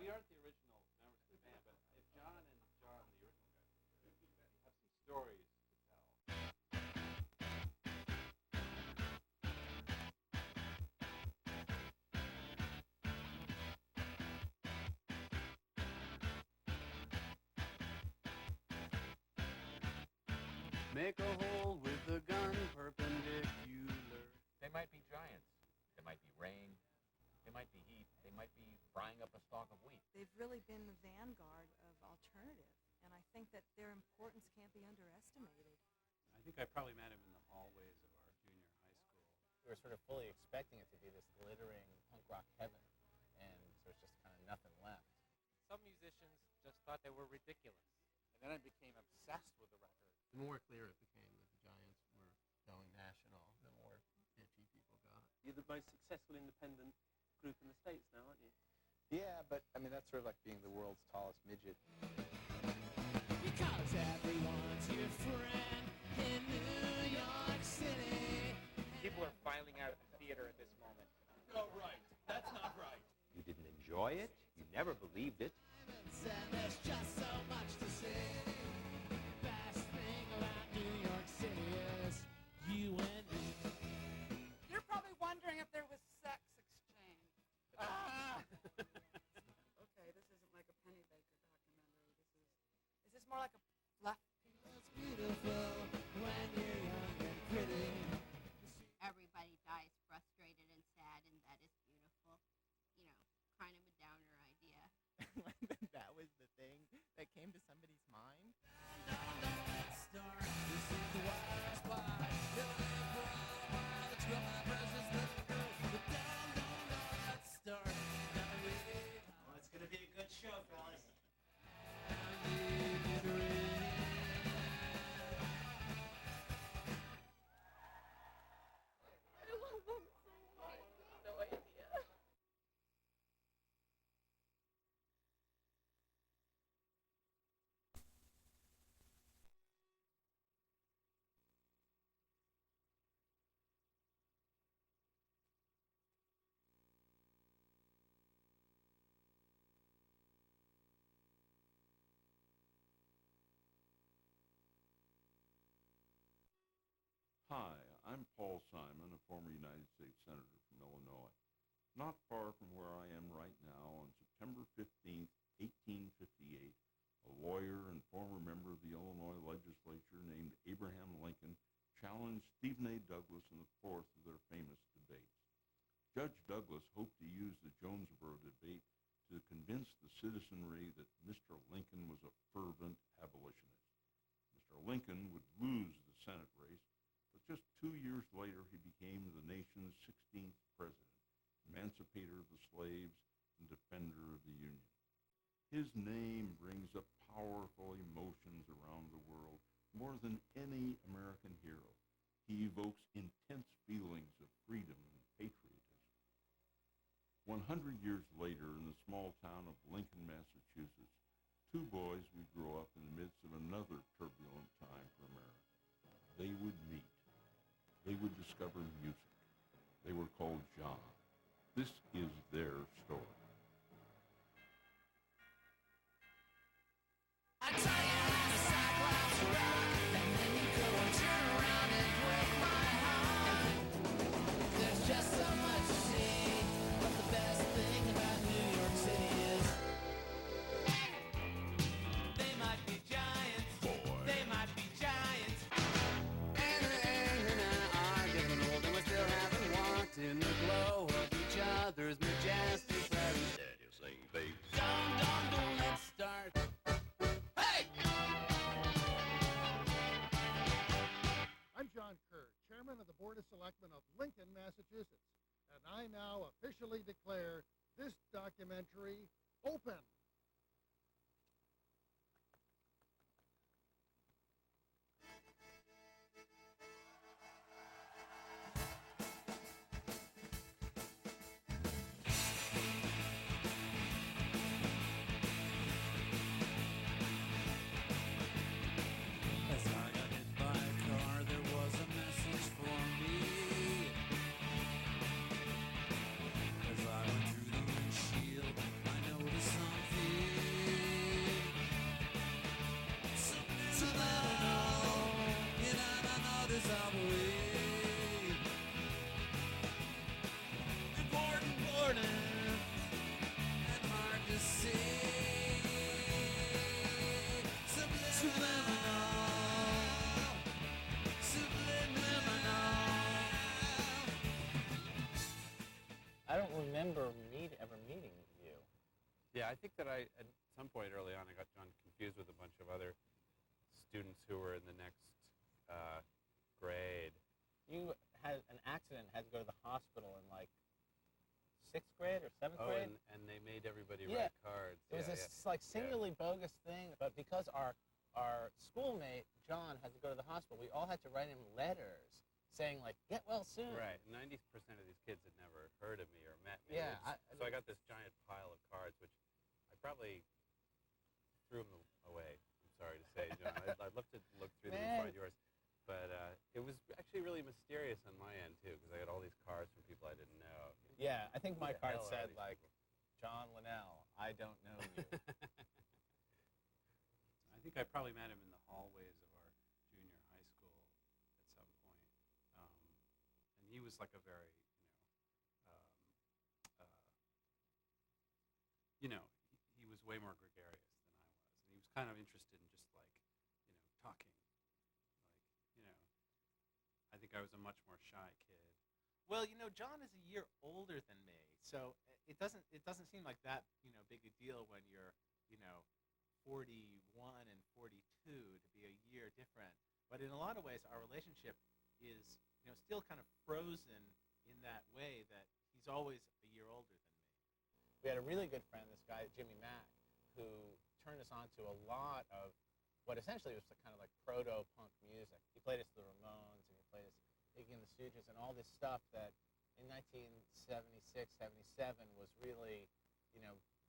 we aren't the original members of the band, but if John and John, the original guys, have some stories to tell. Make a hole with a gun perpendicular. They might be giants. They might be rain. They might be heat. They might be frying up a stalk of wheat. They've really been the vanguard of alternative, and I think that their importance can't be underestimated. I think I probably met him in the hallways of our junior high school. We were sort of fully expecting it to be this glittering punk rock heaven, and there's just kind of nothing left. Some musicians just thought they were ridiculous. And then I became obsessed with the record. The more clear it became that the Giants were going national, the more itchy people got. You're the most successful independent group in the States now, aren't you? Yeah, but I mean, that's sort of like being the world's tallest midget. Because everyone's your friend in New York City. People are filing out of the theater at this moment. Oh, right. That's not right. You didn't enjoy it. You never believed it. And there's just so much to say. Best thing about New York City is you and me. You're probably wondering if there was sex exchange. Okay, this isn't like a Penny Baker documentary. Is this more like a left? It's beautiful when you're young and pretty. Everybody dies frustrated and sad, and that is beautiful. You know, kind of a downer idea. That was the thing that came to somebody's mind. Well, it's going to be a good show, fellas. I love them so much. No idea. Hi, I'm Paul Simon, a former United States Senator from Illinois. Not far from where I am right now, on September 15th, 1858, a lawyer and former member of the Illinois legislature named Abraham Lincoln challenged Stephen A. Douglas in the fourth of their famous debates. Judge Douglas hoped to use the Jonesboro debate to convince the citizenry that Mr. Lincoln was a fervent abolitionist. Mr. Lincoln would lose the Senate race, but just 2 years later, he became the nation's 16th president, emancipator of the slaves and defender of the Union. His name brings up powerful emotions around the world more than any American hero. He evokes intense feelings of freedom and patriotism. 100 years later, in the small town of Lincoln, Massachusetts, two boys would grow up in the midst of another turbulent time for America. They would meet. They would discover music. They were called John. This is their story. I tell you I'm a Cyclops rock, and then you go and turn around and break my heart. There's just so much to see, but the best thing about New York City is they might be giants, they might be giants. And are getting old, and we still haven't walked in the glow of each other's majestic presence. Daddy sing, baby. Don't, let's start. Hey! I'm John Kerr, Chairman of the Board of Selectmen of Lincoln, Massachusetts, and I now officially declare this documentary open. As I got hit by a car, there was a message for me. As I went through the windshield, I noticed some think that at some point early on, I got John confused with a bunch of other students who were in the next grade. You had an accident, had to go to the hospital in like 6th grade or 7th grade. And they made everybody write cards. It was this like singularly bogus thing, but because our schoolmate John had to go to the hospital, we all had to write him letters saying like, "Get well soon." Right. 90% of these kids had never heard of me or met me. Yeah. So I got this giant pile of cards, which I probably threw them away. I'm sorry to say, John. I'd love to look through them and find yours. But it was actually really mysterious on my end, too, because I got all these cards from people I didn't know. Yeah, I think my card hell are said, these like, John Linnell, I don't know you. I think I probably met him in the hallways of our junior high school at some point. And he was like a very, he was way more gregarious than I was. And he was kind of interested in just like, talking. I think I was a much more shy kid. Well, John is a year older than me, so it doesn't seem like that, big a deal when you're, 41 and 42 to be a year different. But in a lot of ways, our relationship is, still kind of frozen in that way that he's always a year older than me. We had a really good friend, this guy, Jimmy Mack, who turned us on to a lot of what essentially was kind of like proto-punk music. He played us the Ramones, and he played us Iggy and the Stooges, and all this stuff that in 1976, 77 was really,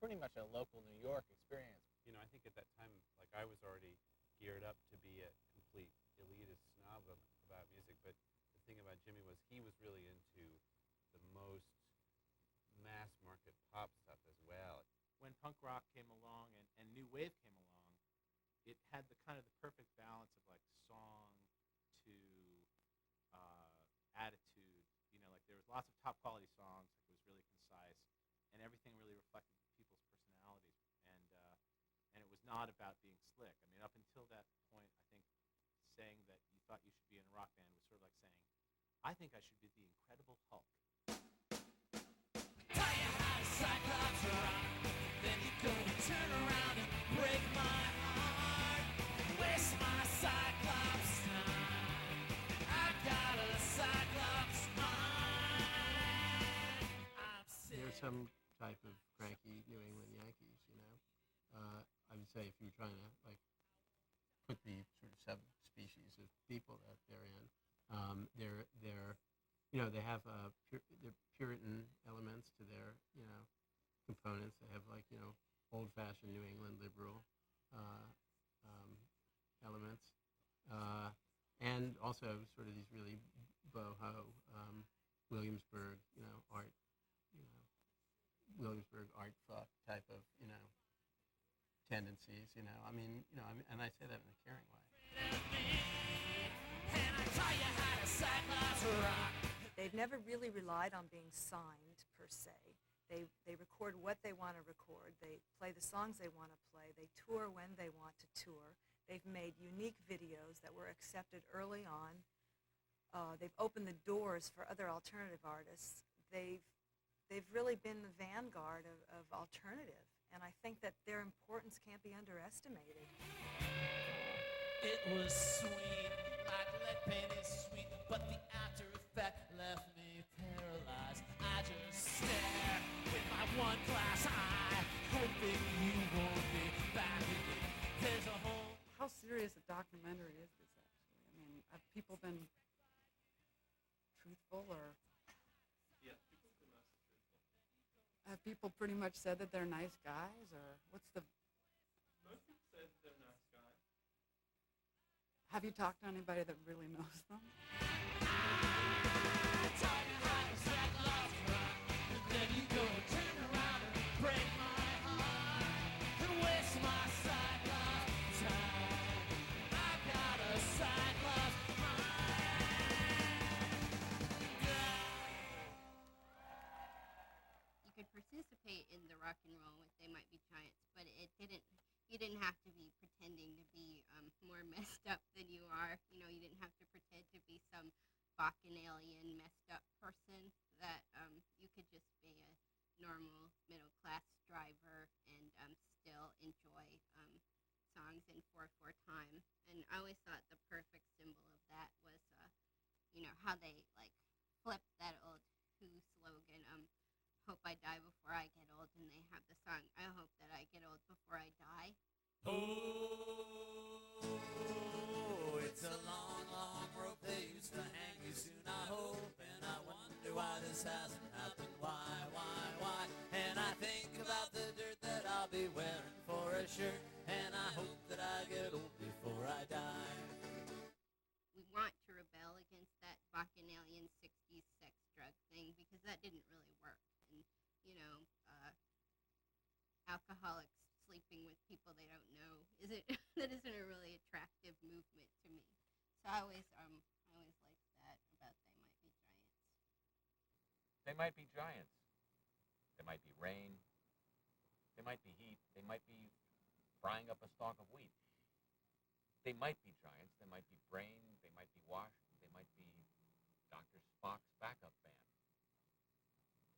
pretty much a local New York experience. I think at that time, like I was already geared up to be a complete elitist snob about music, but the thing about Jimmy was he was really into the most mass market pop stuff as well. When punk rock came along and new wave came along, it had the kind of the perfect balance of like song to attitude. Like there was lots of top quality songs. Like it was really concise, and everything really reflected people's personalities. And it was not about being slick. I mean, up until that point, I think saying that you thought you should be in a rock band was sort of like saying, I think I should be the Incredible Hulk. Tell you how to Cyclops rock, then you go and turn around and break my heart. Waste my Cyclops time. I got a Cyclops mind. There's some type of cranky New England Yankees, I would say if you're trying to like put the sort of subspecies of people that they're in, they're they have they're Puritan elements to their components. They have like old-fashioned New England liberal elements, and also sort of these really boho Williamsburg art, Williamsburg art fuck type of tendencies, and I say that in a caring way. They've never really relied on being signed per se. They record what they want to record. They play the songs they want to play. They tour when they want to tour. They've made unique videos that were accepted early on. They've opened the doors for other alternative artists. They've really been the vanguard of alternative. And I think that their importance can't be underestimated. It was sweet, like lead paint is sweet, but the after effect left me paralyzed. I just stare with my one glass eye, hoping you won't be back again. There's a whole... How serious a documentary is this, actually? I mean, have people been truthful, or... Yeah, people have been mostly truthful. Have people pretty much said that they're nice guys, or what's the... Most people say that they're nice guys. Have you talked to anybody that really knows them? Then you go turn around and break my heart and waste my Cyclops time. I got a Cyclops You could participate in the rock and roll with They Might Be Giants, but you didn't have to be pretending to be more messed up than you are. You didn't have to pretend to be some bacchanalian messed up person. That you could just be a normal middle class driver and still enjoy songs in 4/4 time. And I always thought the perfect symbol of that was, how they like flipped that old Who slogan, "Hope I die before I get old," and they have the song, "I hope that I get old before I die." Oh, it's a long, long rope they used to hang you soon, I hope, and I wonder why this hasn't happened. Why? And I think about the dirt that I'll be wearing for a shirt, and I hope that I get old before I die. We want to rebel against that bacchanalian 60s sex drug thing because that didn't really work. And, alcoholics sleeping with people they don't know that isn't a really attractive movement to me. So I always liked that about They might be giants. They might be rain. They might be heat. They might be frying up a stalk of wheat. They might be giants. They might be brain. They might be washed. They might be Dr. Spock's backup band.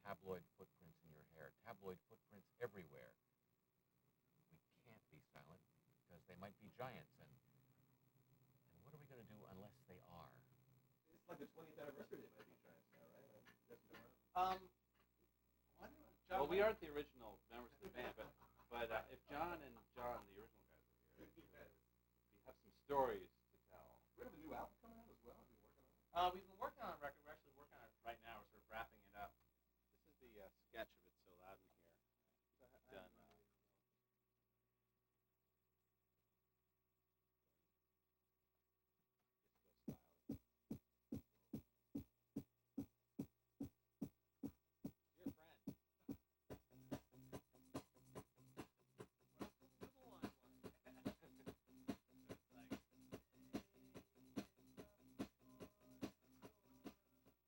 Tabloid footprints in your hair. Tabloid footprints everywhere. We can't be silent because they might be giants. And what are we going to do unless they are? It's like the 20th anniversary. They might be giants now, right? Well, we aren't the original members of the band, but if John and John, the original guys, were here, we have some stories to tell. We have a new album coming out as well. Have you been working on it? We've been working on a record. We're actually working on it right now. We're sort of wrapping it up. This is the sketch of It's So Loud in Here. Done. Dear friend.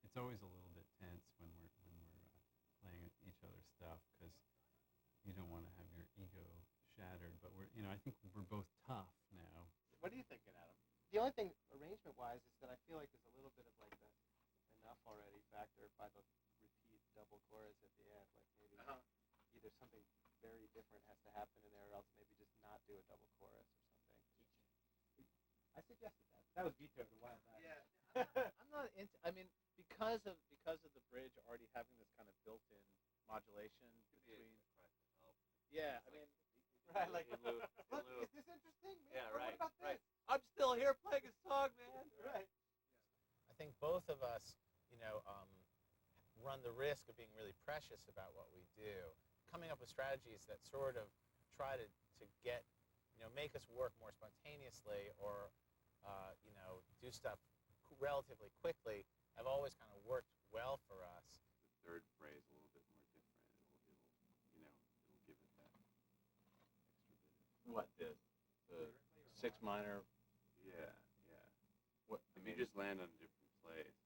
It's always a little bit tense when we're playing each other's stuff because you don't want to have your ego shattered. But I think we're both tough now. What are you thinking, Adam? The only thing, arrangement-wise, is that I feel like there's a little bit of like the enough already factor by the repeat double chorus at the end. Like maybe either something very different has to happen in there, or else maybe just not do a double chorus or something. I suggested that. That was vetoed a while back. Yeah. I'm not into. I mean, because of the bridge already having this kind of built-in modulation between. Yeah, I mean, right? Like, look, is this interesting? Yeah, What right. about this? Right. I'm still here playing a song, man. Right. I think both of us, run the risk of being really precious about what we do, coming up with strategies that sort of try to get, make us work more spontaneously or, do stuff relatively quickly have always kind of worked well for us. The third phrase a little bit more different. It'll give it that extra bit. What, the 6 minor? Yeah. What? If you just land on a different place,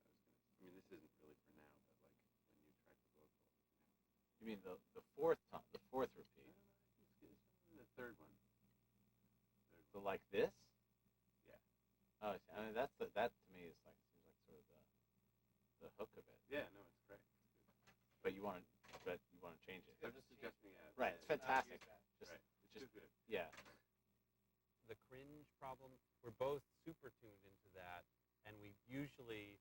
this isn't really for now, but like when you track the vocal. You mean the fourth time, the fourth repeat? The third one. So like this? Yeah. Oh, I mean that to me is like seems like sort of the hook of it. Yeah, no, it's great. But you want to change it. I'm just suggesting it. Right, it's fantastic. Right. It's just too good. Yeah. The cringe problem, we're both super tuned into that, and we usually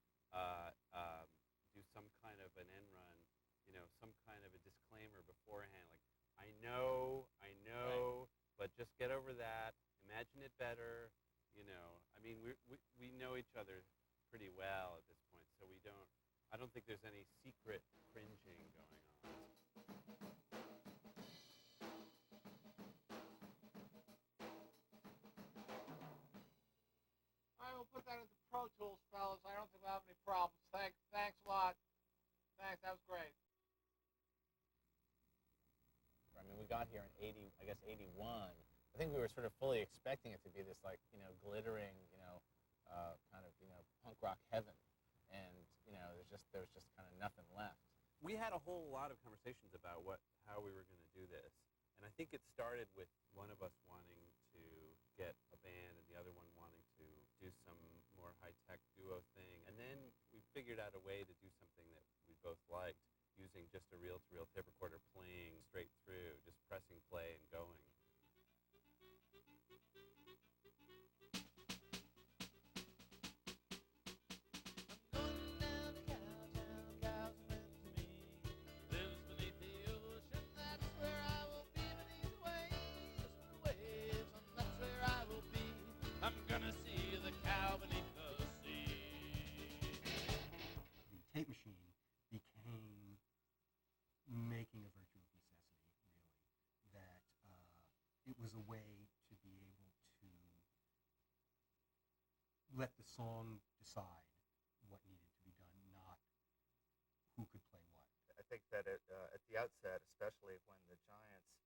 do some kind of an end run, some kind of a disclaimer beforehand, like, I know, but just get over that, imagine it better, we know each other pretty well at this point, so I don't think there's any secret cringing going on. I will put that into Pro Tools, fellas. I don't think we'll have any problems. Thanks a lot. Thanks, that was great. I mean, we got here in 81. I think we were sort of fully expecting it to be this, like, glittering, kind of, punk rock heaven. And, there was just kind of nothing left. We had a whole lot of conversations about how we were going to do this. And I think it started with one of us wanting to get a band and the other one wanting to do some more high-tech duo thing. And then we figured out a way to do something that we both liked. using just a reel-to-reel tape recorder, playing straight through, just pressing play and going. I'm gonna see the cow beneath the sea. The tape machine became making a virtue of necessity, really. That it was a way to be able to let the song decide what needed to be done, not who could play what. I think that at the outset, especially when the Giants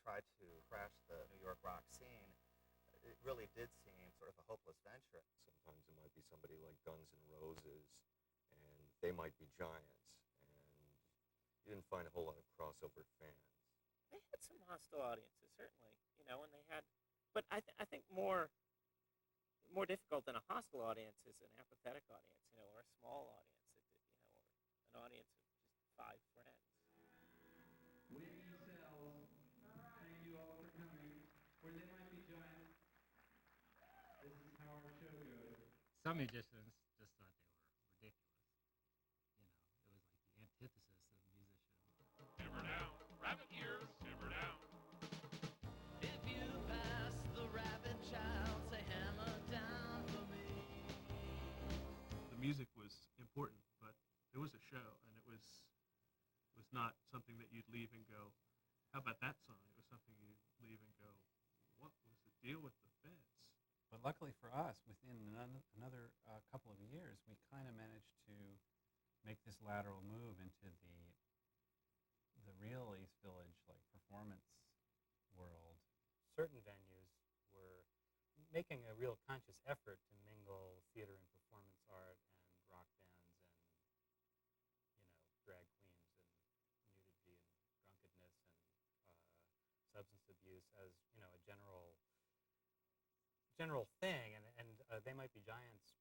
tried to crash the New York rock scene, it really did seem sort of a hopeless venture. Sometimes it might be somebody like Guns N' Roses, and they might be Giants, and you didn't find a whole lot of crossover fans. They had some hostile audiences, certainly, and they had, but I think more difficult than a hostile audience is an apathetic audience, or a small audience, or an audience of just 5 friends. Winning sells. Thank you all for coming. Where they might be giants. This is how our show goes. Some musicians just thought they were ridiculous. It was like the antithesis of a musician. Simmer down, rabbit ears, simmer down. If you pass the rabbit child, say hammer down for me. The music was important, but it was a show, and it was not something that you'd leave and go, how about that song? It was something you'd leave and go, what was the deal with the fence? But luckily for us, within another couple of years, we kind of managed to make this lateral move into the real East Village performance world. Certain venues were making a real conscious effort to mingle theater and performance art and rock bands and drag queens and nudity and drunkenness and substance abuse as a general thing, and They Might Be Giants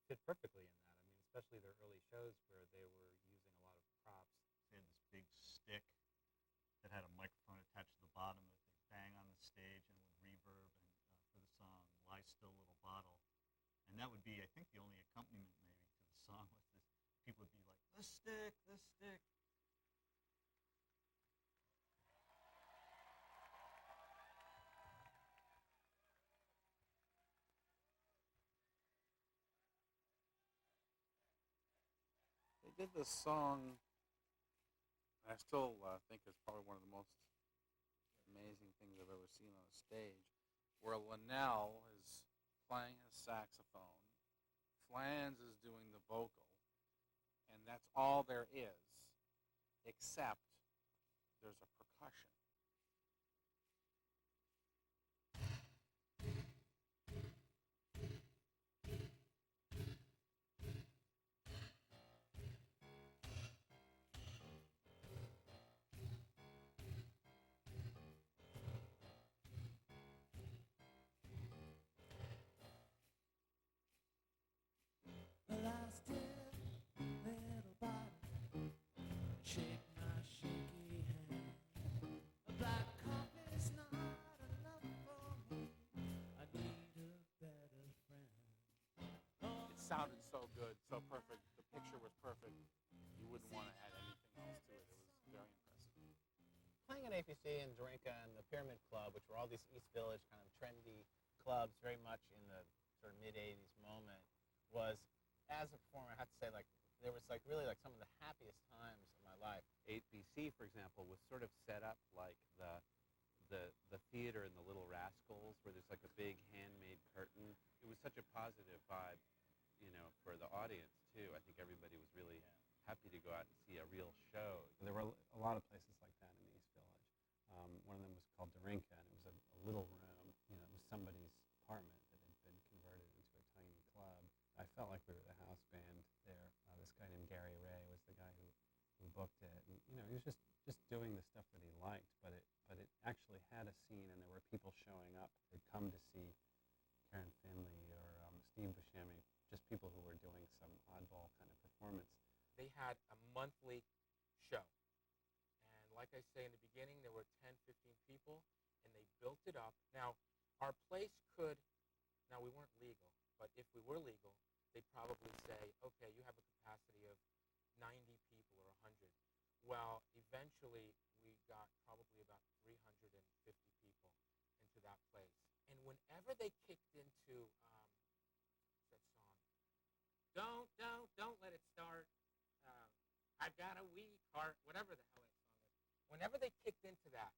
fit perfectly in that. I mean, especially their early shows where they were using a lot of props. They had this big stick that had a microphone attached to the bottom that they bang on the stage and would reverb for the song "Lie Still, Little Bottle," and that would be, I think, the only accompaniment maybe to the song. Was this? People would be like, "The stick, the stick." They did this song, I still think it's probably one of the most amazing things I've ever seen on a stage, where Linnell is playing his saxophone, Flans is doing the vocal, and that's all there is, except there's a percussion. Lie still, little bottle, shake my shaky hand. A black coffee's not enough for me. I need a better friend. It sounded so good, so perfect. The picture was perfect. You wouldn't want to add anything else to it. It was very impressive. Playing at APC and Dorinka and the Pyramid Club, which were all these East Village kind of trendy clubs, very much in the sort of mid-'80s moment, was, as a performer, I have to say, there was really some of the happiest times of my life. 8BC, for example, was sort of set up like the theater in the Little Rascals, where there's a big handmade curtain. It was such a positive vibe, for the audience too. I think everybody was really happy to go out and see a real show. There were a lot of places like that in the East Village. One of them was called Dorinka, and it was a little room. It was somebody's apartment that had been converted into a tiny club. I felt like we were the house band there. This guy named Gary Ray was the guy who booked it, and he was just doing the stuff that he liked, but it actually had a scene, and there were people showing up. They'd come to see Karen Finley or Steve Buscemi, just people who were doing some oddball kind of performance. they had a monthly show. And like I say in the beginning, there were 10, 15 people, and they built it up. Now, our place could, now we weren't legal, but if we were legal, they'd probably say, okay, you have a capacity of 90 people or 100. Well, eventually we got probably about 350 people into that place. And whenever they kicked into that song, don't let it start, I've got a weak heart, whatever the hell that song is. Whenever they kicked into that,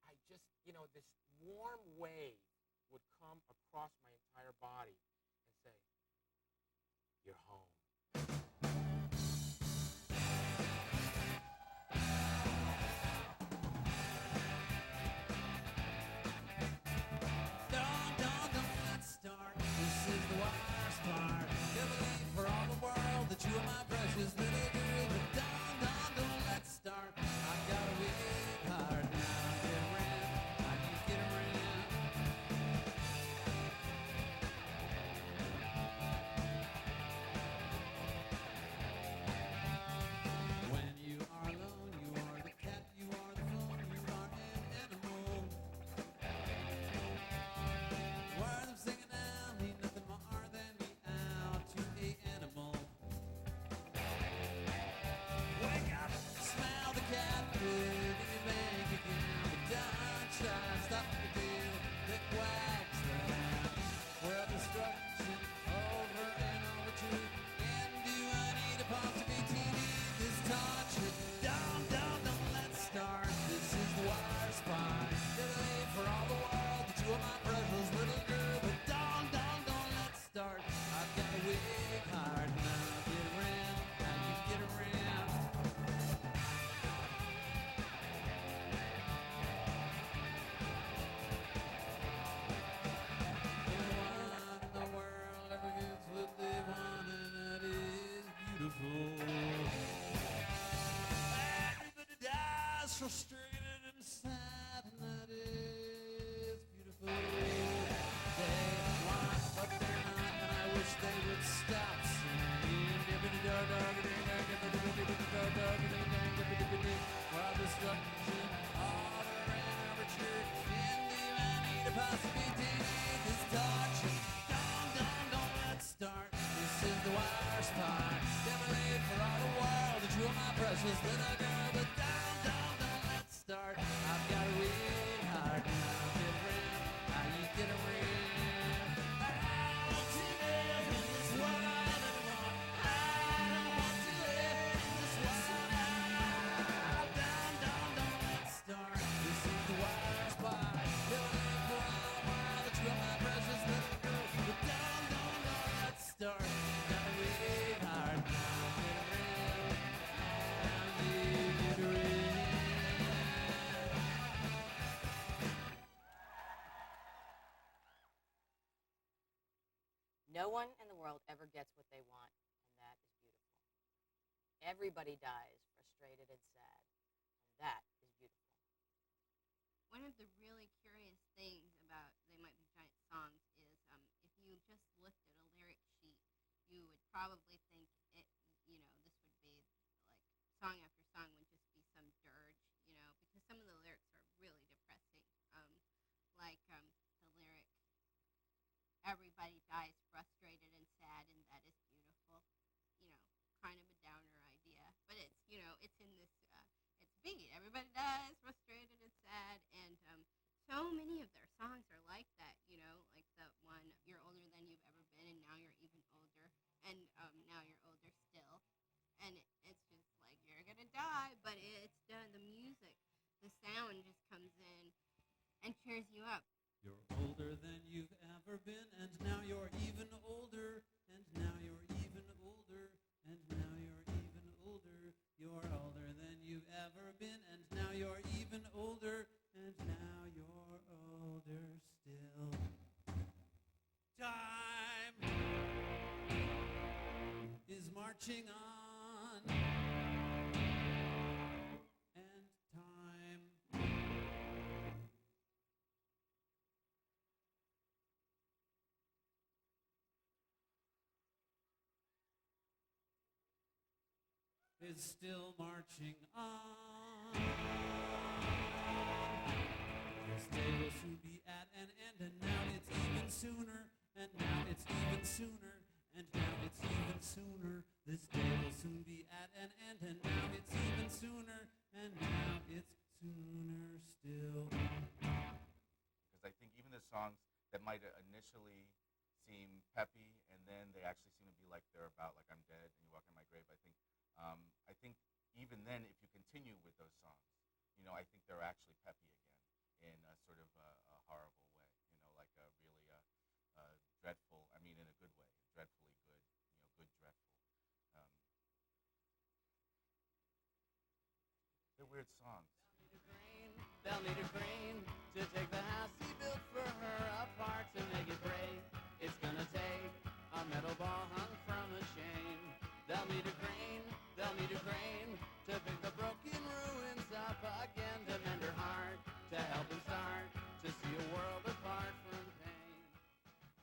I just, this warm wave would come across my entire body and say, you're home. Don't let's start. This is the wire part. Never leave for all the world that you are my precious little girl. But don't let's start. I got a weak heart now. Get around. I need to get around. When you are alone, you are the cat, you are the phone, you are an animal. Words I'm singing now mean nothing more than me out to a animal. Wake up, smell the cat food in your bank account. But don't try to stop the deal that wags the lamp. Well, destruction over and over to. And do I need a pause to be TV? This torture. Don't let's start. This is the wire spot. Delay for all the world that you are my precious little girl. But don't let's start. I've got a weak heart now. Get around. Now you get around. No one in the world ever gets what they want, and that is beautiful. Everybody dies frustrated and sad, and that is beautiful. They want what they're not, and I wish they would stop singing. While destruction, order and overture, and do I need a possibility? This torture. Don't let's start. This is the wire spot. Demonstrate for all the world that you are my precious little girl. But don't let's start. I've got a weak heart now. Get around. How you get around? I don't want to live in this world anymore. I don't want to live in this world now. Don't let's start. This is the wire spot. Demonstrate for all the world that you are my precious little girl. But don't let's start. Got a weak heart now. Get around. How you get around? No one in the world ever gets what they want, and that is beautiful. Everybody dies frustrated and sad, and that is beautiful. One of the really curious things about They Might Be Giant songs is if you just looked at a lyric sheet, you would probably think this would be like song after song would just be some dirge, because some of the lyrics are really depressing. The lyric, everybody dies frustrated and sad, and that is beautiful. Kind of a downer idea, but it's in this, it's beat. Everybody dies frustrated and sad, and so many of their songs are like that, like the one, you're older than you've ever been, and now you're even older, and now you're older still, and it's just like, you're gonna die, but it's done, the music, the sound just comes in and cheers you up. You're older than you've ever been, and now you're even older, and now you're even older, and now you're even older. You're older than you've ever been, and now you're even older, and now you're older still. Time is marching on, and time is still marching on. This day will soon be at an end, and now it's even sooner, and now it's even sooner, and now it's even sooner. This day will soon be at an end, and now it's even sooner, and now it's sooner still. Because I think even the songs that might initially seem peppy, and then they actually seem to be like they're about like I'm dead and you walk in my grave. I think even then, if you continue with those songs, you know, I think they're actually peppy again in a sort of a horrible way. You know, like a really dreadful. I mean, in a good way, dreadfully good. You know, good dreadful. They're weird songs. They'll need a crane to take the house he built for her apart to make it break. It's gonna take a metal ball hung from a chain. They'll need a crane, they'll need a crane to pick the broken ruins up again, to mend her heart, to help him start to see a world apart from pain.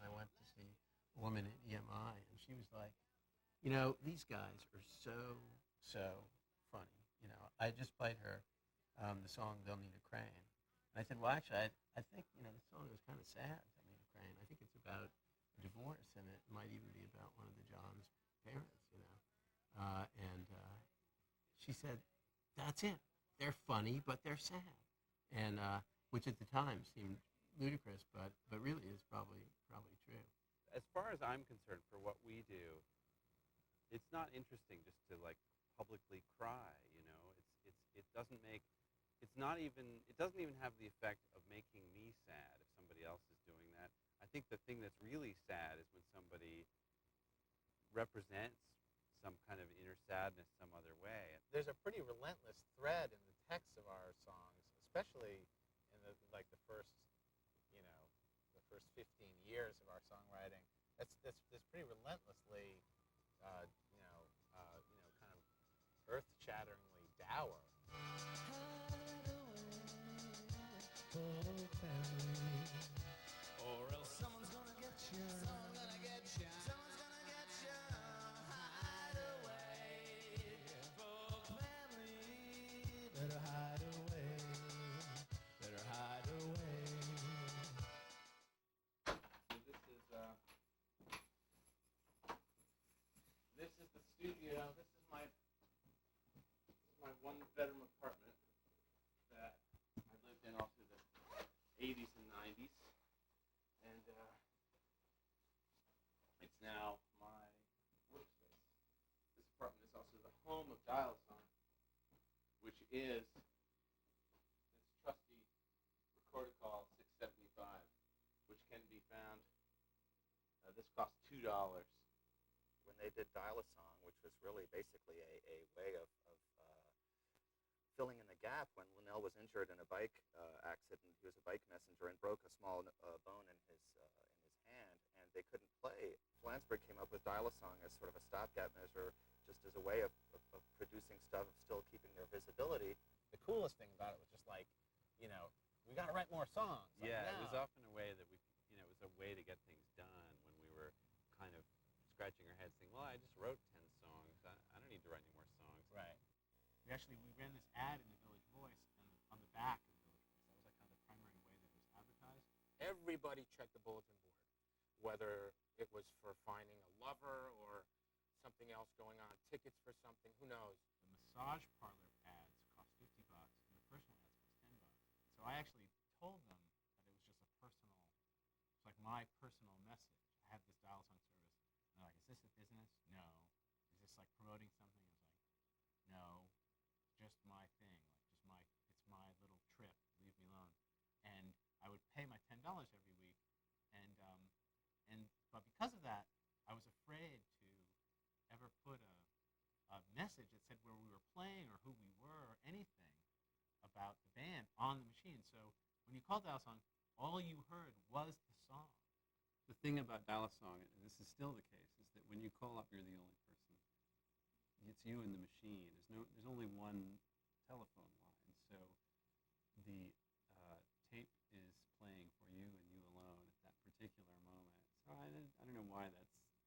I went to see a woman at EMI, and she was like, you know, these guys are so funny. You know, I just played her the song "They'll Need a Crane." And I said, well, actually, I think, you know, the song is kind of sad, "They'll Need a Crane." I think it's about divorce, and it might even be about one of the John's parents, you know. She said, that's it. They're funny, but they're sad. And which at the time seemed ludicrous, but really is probably true. As far as I'm concerned, for what we do, it's not interesting just to like publicly cry. You know, it doesn't even have the effect of making me sad if somebody else is doing that. I think the thing that's really sad is when somebody represents some kind of inner sadness some other way. There's a pretty relentless thread in the text of our songs, especially in the first, you know, the first 15 years of our songwriting. That's pretty relentlessly, you know, kind of earth-shatteringly dour. Or else someone's gonna get you. Someone's gonna get you. Someone's gonna get you. Hide away. Folk family, better hide away. Better hide away. This is the studio. This is my one-bedroom apartment that I lived in all through the 80s and 90s, and it's now my workspace. This apartment is also the home of Dial-A-Song, which is this trusty Recordicall 675, which can be found. This costs $2. When they did Dial-A-Song, which was really basically a way of filling in the gap when Linnell was injured in a bike accident. He was a bike messenger and broke a small bone in his hand, and they couldn't play. Flansburgh came up with Dial-A-Song as sort of a stopgap measure, just as a way of producing stuff, still keeping their visibility. The coolest thing about it was just like, you know, we got to write more songs. Like, yeah, now. it was often a way that we, you know, it was a way to get things done when we were kind of scratching our heads saying, well, I just wrote 10 songs. I don't need to write any more songs. Right. We ran this ad in the Village Voice, and on the back of the Village Voice, that was like kind of the primary way that it was advertised. Everybody checked the bulletin board, whether it was for finding a lover or something else going on, tickets for something, who knows. The massage parlor ads cost $50, and the personal ads cost $10. So I actually told them that it was just a personal, it's like my personal message. I have this Dial-A-Song service. And they're like, is this a business? No. Is this like promoting something? I was like, no, just my thing. Like it's my little trip. Leave me alone. And I would pay my $10 every week. But because of that, I was afraid to ever put a message that said where we were playing or who we were or anything about the band on the machine. So when you called Dial-A-Song, all you heard was the song. The thing about Dial-A-Song, and this is still the case, is that when you call up, you're the only person. It's you and the machine. There's only one telephone line, so the tape is playing for you and you alone at that particular moment. So I don't know why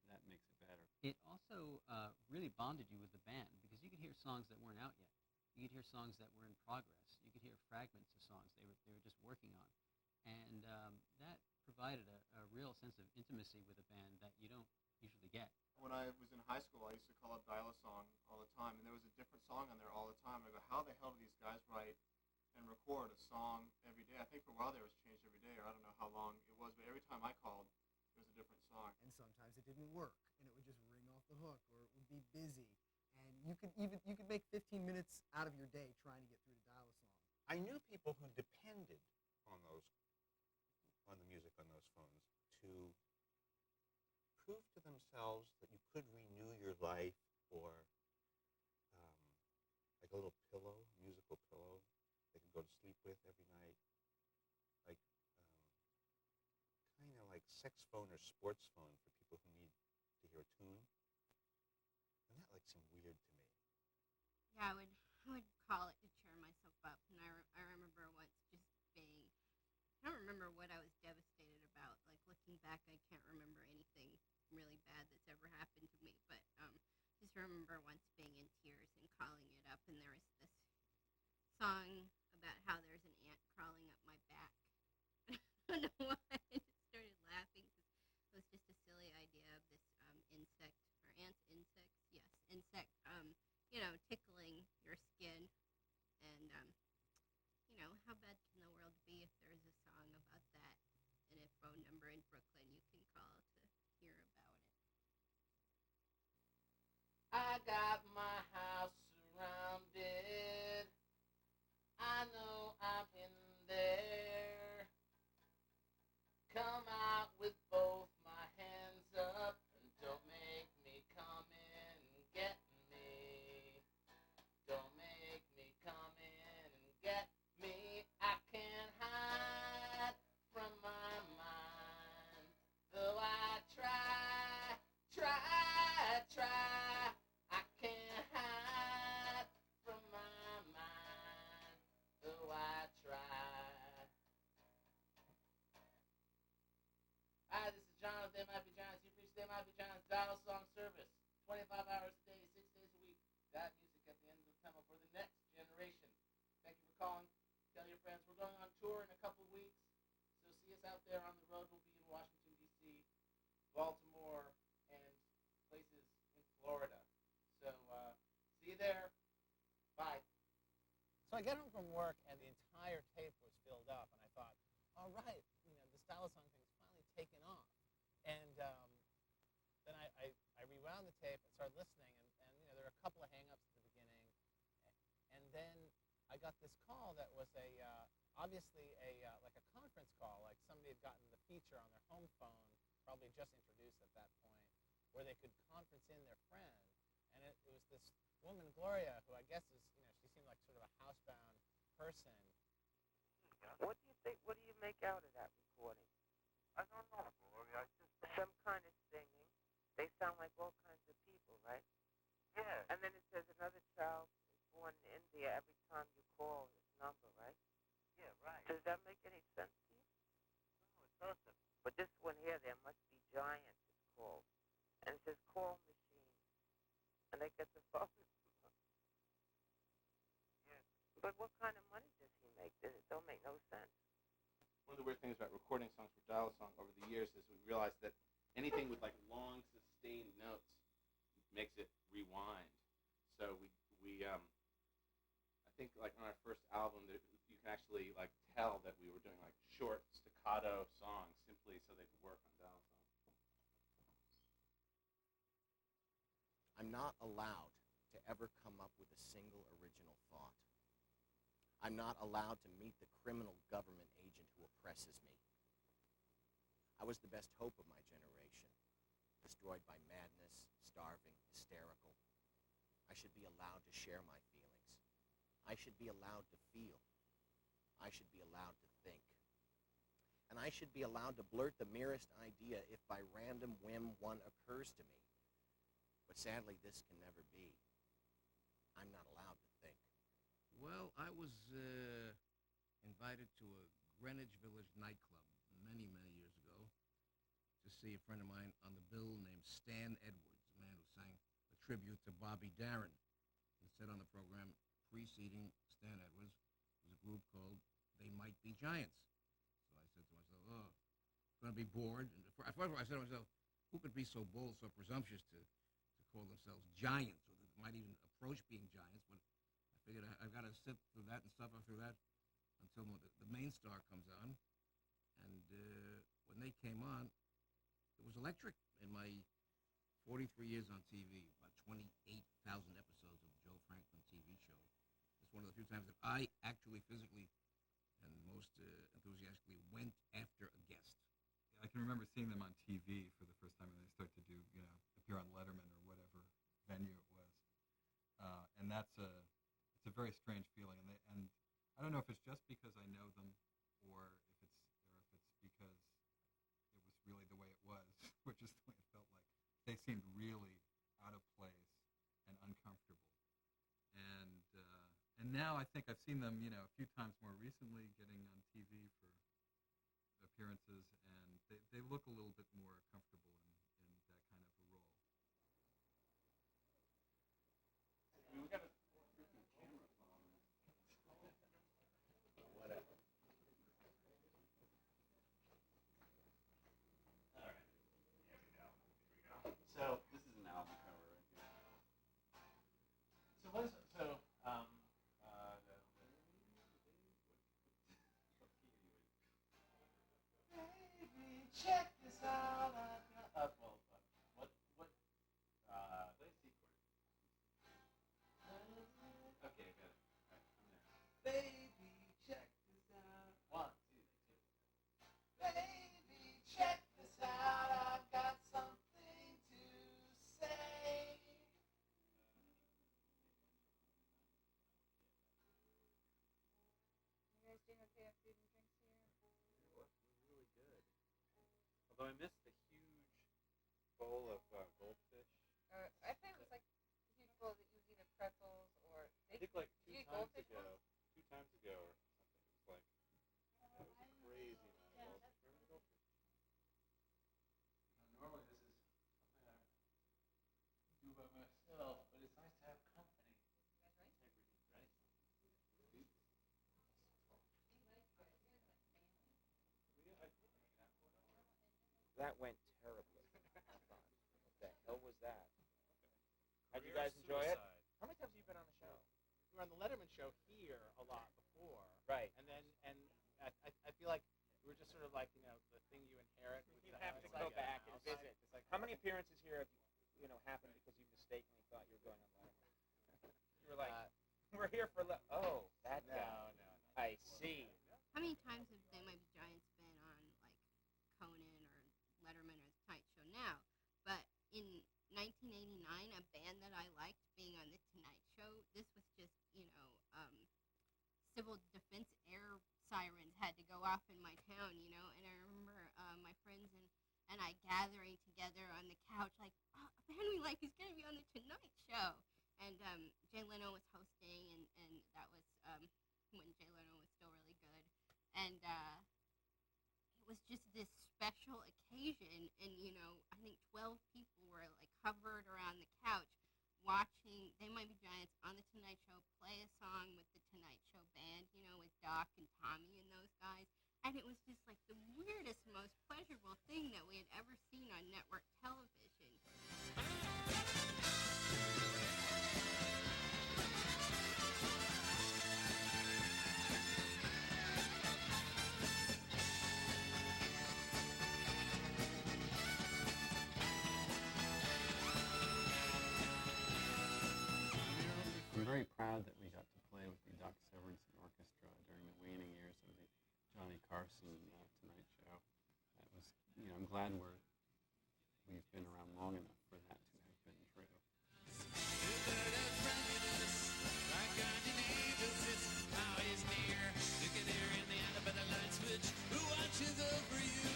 that makes it better. It also really bonded you with the band because you could hear songs that weren't out yet. You could hear songs that were in progress. You could hear fragments of songs they were just working on, and that provided a real sense of intimacy with a band that you don't usually get. When I was in high school, I used to call up Dial-A-Song all the time, and there was a different song on there all the time. I go, how the hell do these guys write and record a song every day? I think for a while there was changed every day, or I don't know how long it was, but every time I called, it was a different song. And sometimes it didn't work, and it would just ring off the hook, or it would be busy. And you could make 15 minutes out of your day trying to get through to Dial-A-Song. I knew people who depended on the music on those phones to prove to themselves that you could renew your life, or like a little pillow, musical pillow they could go to sleep with every night, like kind of like sex phone or sports phone for people who need to hear a tune. And that like seemed weird to me. Yeah, I would call it to cheer myself up, and I remember once just being, I don't remember what I was devastated about. Like, looking back, I can't remember anything really bad that's ever happened to me, but just remember once being in tears and calling it up, and there was this song about how there's an ant crawling up my back. I don't know why, I just started laughing because it was just a silly idea of this insect, or insect, tickling your skin, and how bad can the world be if there's a song about that and a phone number in Brooklyn you can call to hear about it. I got my house surrounded. I know I've been there. Come out with both my hands up and don't make me come in and get me. Don't make me come in and get me. I can't hide from my mind, though I try. I can't hide from my mind, though I try. Hi, this is John of They Might Be Giants. You've reached They Might Be Giants Dial-A-Song service. 25 hours a day, 6 days a week. That music at the end of the tunnel for the next generation. Thank you for calling. Tell your friends we're going on tour in a couple of weeks. So see us out there on the road. We'll be in Washington, D.C., Baltimore, and places in Florida. So see you there. Bye. So I get home from work, and the entire tape was filled up, and I thought, all right, this Dial-A-Song thing's finally taken off. And then I rewound the tape and started listening, and there were a couple of hang-ups at the beginning, and then I got this call that was obviously like a conference call, like somebody had gotten the feature on their home phone, probably just introduced at that point, where they could conference in their friend, and it was this woman, Gloria, who I guess is, she seemed like sort of a housebound person. What do you think? What do you make out of that recording? I don't know, Gloria. Some kind of singing. They sound like all kinds of people, right? Yeah. And then it says another child is born in India every time you call this number, right? Yeah, right. Does that make any sense to you? No, it doesn't. But this one here, there must be giants, it's called. And it says call machine. And they get the phone number. Yeah. But what kind of money does he make? It don't make no sense. One of the weird things about recording songs for Dial-A-Song over the years is we realized that anything with like long sustained notes makes it rewind. So we I think like on our first album that you can actually like tell that we were doing like short staccato songs simply so they could work on Dial-A-Song. I'm not allowed to ever come up with a single original thought. I'm not allowed to meet the criminal government agent who oppresses me. I was the best hope of my generation, destroyed by madness, starving, hysterical. I should be allowed to share my feelings. I should be allowed to feel. I should be allowed to think. And I should be allowed to blurt the merest idea if by random whim one occurs to me. But sadly, this can never be. I'm not allowed to think. Well, I was invited to a Greenwich Village nightclub many, many years ago to see a friend of mine on the bill named Stan Edwards, a man who sang a tribute to Bobby Darin. and said on the program preceding Stan Edwards was a group called They Might Be Giants. So I said to myself, oh, I'm going to be bored. And at first I said to myself, who could be so bold, so presumptuous to call themselves giants, or that might even approach being giants? But I figured I've got to sit through that and suffer through that until the main star comes on. And when they came on, it was electric. In my 43 years on TV, about 28,000 episodes of Joe Franklin TV show, it's one of the few times that I actually physically and most enthusiastically went after a guest. I can remember seeing them on TV for the first time when they start to do, appear on Letterman or whatever venue it was, and it's a very strange feeling. And I don't know if it's just because I know them, or if it's because it was really the way it was, which is the way it felt like. They seemed really out of place and uncomfortable. And now I think I've seen them, a few times more recently, getting on TV for appearances, and they look a little bit more comfortable in that kind of a role. We got a freaking camera phone. Whatever. All right. Here we go. So this is an album cover right here. So what is it? So baby, check this out. Let's see chord. Okay, I got it. All right, I'm there. Baby, check this out. 1, 2, 3. Baby, check this out. I've got something to say. You guys doing okay on food and drinks here? We're really good. Although I missed the huge bowl of goldfish. I think it was like a huge bowl that you was either pretzels or I think like did you eat two times goldfish ago once? or something. It was like, that was a crazy amount of goldfish. Remember the goldfish? Normally this is something I do by myself, but it's nice to have company. You guys ready? Integrity, right? That went terribly. What the hell was that? How'd you guys enjoy it? How many times have you been on the show? We were on the Letterman show here a lot before. Right. And then, I feel like we were just sort of like, the thing you inherit. With You the have to house, go like, back a and house. visit. It's like, How many appearances here have happened because you mistakenly thought you were going on Letterman? You were like, we're here for oh, that guy. No. I see. How many times have They Might Be Giants been on like Conan or Letterman or The Tonight Show now? But in 1989, a band that I liked being on The Tonight Show, this was just, civil defense air sirens had to go off in my town, and I remember my friends and I gathering together on the couch like, oh, a band we like is going to be on The Tonight Show. And Jay Leno was hosting, and that was when Jay Leno was still really good. And it was just this special occasion, and, I think 12 people were, like, hovered around the couch watching They Might Be Giants on The Tonight Show play a song with The Tonight Show band, with Doc and Tommy and those guys. And it was just, like, the weirdest, most pleasurable thing that we had ever seen on network television. I'm very proud that we got to play with the Doc Severinsen Orchestra during the waning years of the Johnny Carson Tonight Show. That was, I'm glad we've been around long enough for that to have been true. Who watches over you?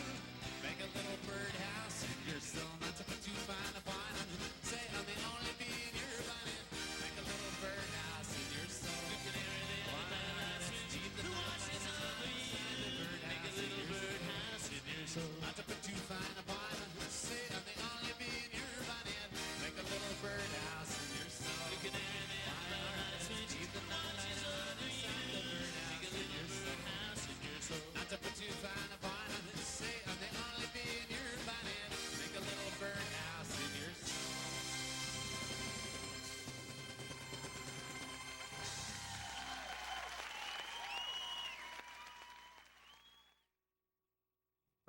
Make a little birdhouse in your soul, not to put too fine a point on it. Say I'm the only bee in your bonnet. Make a little birdhouse in your soul. You can hear it in the night. Who watches over you? Make a little birdhouse in your soul, not to put too fine a point on it. Say I'm the only bee in your bonnet. Make a little birdhouse in your soul. You can hear it in the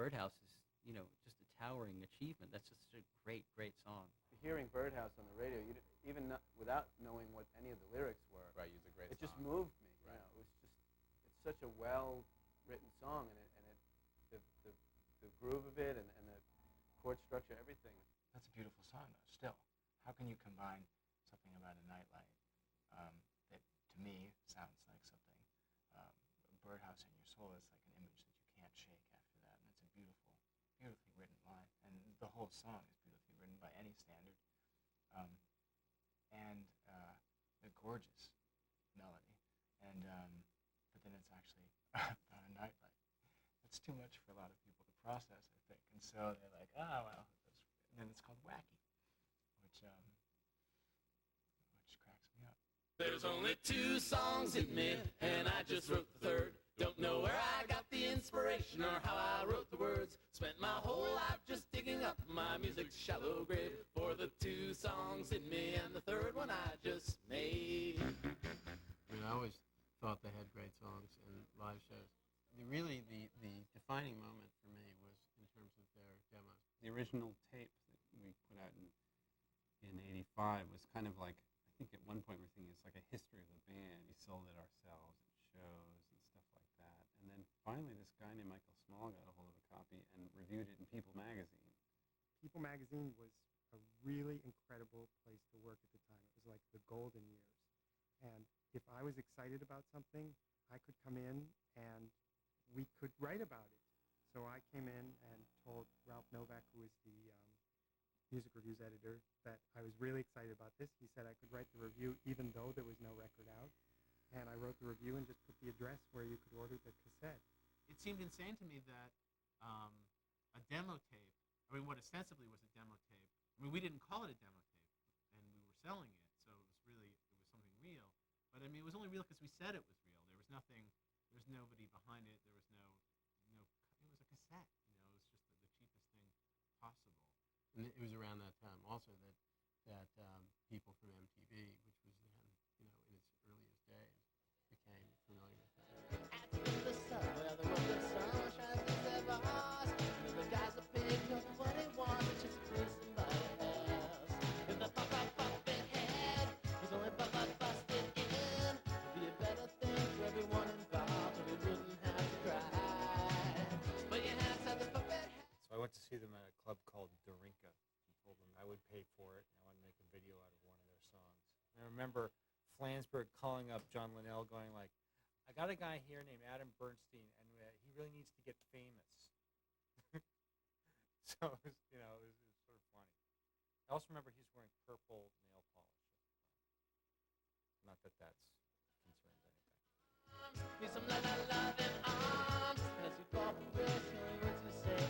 Birdhouse is, just a towering achievement. That's just a great, great song. Hearing Birdhouse on the radio, even without knowing what any of the lyrics were, Right, it's a great it song. just moved me. Right. It was just, it's such a well-written song, the groove of it and the chord structure, everything. That's a beautiful song, though. Still, how can you combine something about a nightlight that, to me, sounds like something? A birdhouse in your soul is like an image that you can't shake after that, and it's a beautiful, beautifully written line. And the whole song is beautifully written by any standard, and a gorgeous melody. And but then it's actually about a nightlight. That's too much for a lot of people to process, I think. And so they're like, well. And then it's called Wacky, which cracks me up. There's only 2 songs in me, and I just wrote the third. Don't know where I got the inspiration or how I wrote the words. Spent my whole life just digging up my music's shallow grave for the 2 songs in me, and the third one I just made. I always thought they had great songs and live shows. The defining moment for me was in terms of their demos. The original tape that we put out in '85 was kind of like, I think at one point we were thinking it's like a history of the band. We sold it ourselves at shows and stuff like that. And then finally this guy named Michael Small got a hold of a copy and reviewed it in People magazine. People magazine was a really incredible place to work at the time. It was like the golden years. And if I was excited about something, I could come in and we could write about it. So I came in and told Ralph Novak, who was the music reviews editor, that I was really excited about this. He said I could write the review even though there was no record out. And I wrote the review and just put the address where you could order the cassette. It seemed insane to me that a demo tape, what ostensibly was a demo tape, we didn't call it a demo tape, and we were selling it, so it was something real. But it was only real because we said it was real. There was nothing, there was nobody behind it. There was no, it was a cassette. It was just the cheapest thing possible. And it was around that time also that people from MTV, which was then, in its earliest days, became familiar with that. So I went to see them at a club called Dorinka and told them I would pay for it and I wanted to make a video out of one of their songs. And I remember Flansburgh calling up John Linnell going like, I got a guy here named Adam Bernstein and he really needs to get famous. So it was, it was sort of funny. I also remember he's wearing purple nail polish at the time. Not that that's concerns anything. Need some loving arms as you fall from grace, knowing what to say.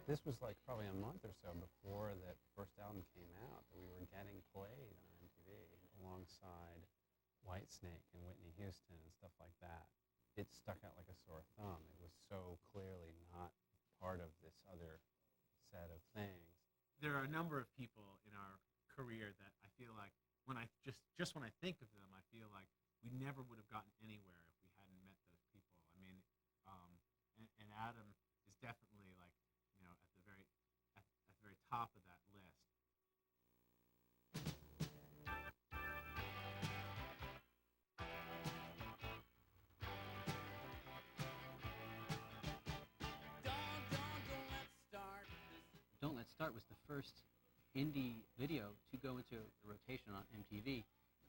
This was like probably a month or so before that first album came out that we were getting played on MTV alongside Whitesnake and Whitney Houston and stuff like that. It stuck out like a sore thumb. It was so clearly not part of this other set of things. There are a number of people in our career that I feel like when I just when I think of them, I feel like we never would have gotten anywhere if we hadn't met those people. And Adam is definitely like, at the very top of that list. Don't Let's Start was the first indie video to go into rotation on MTV.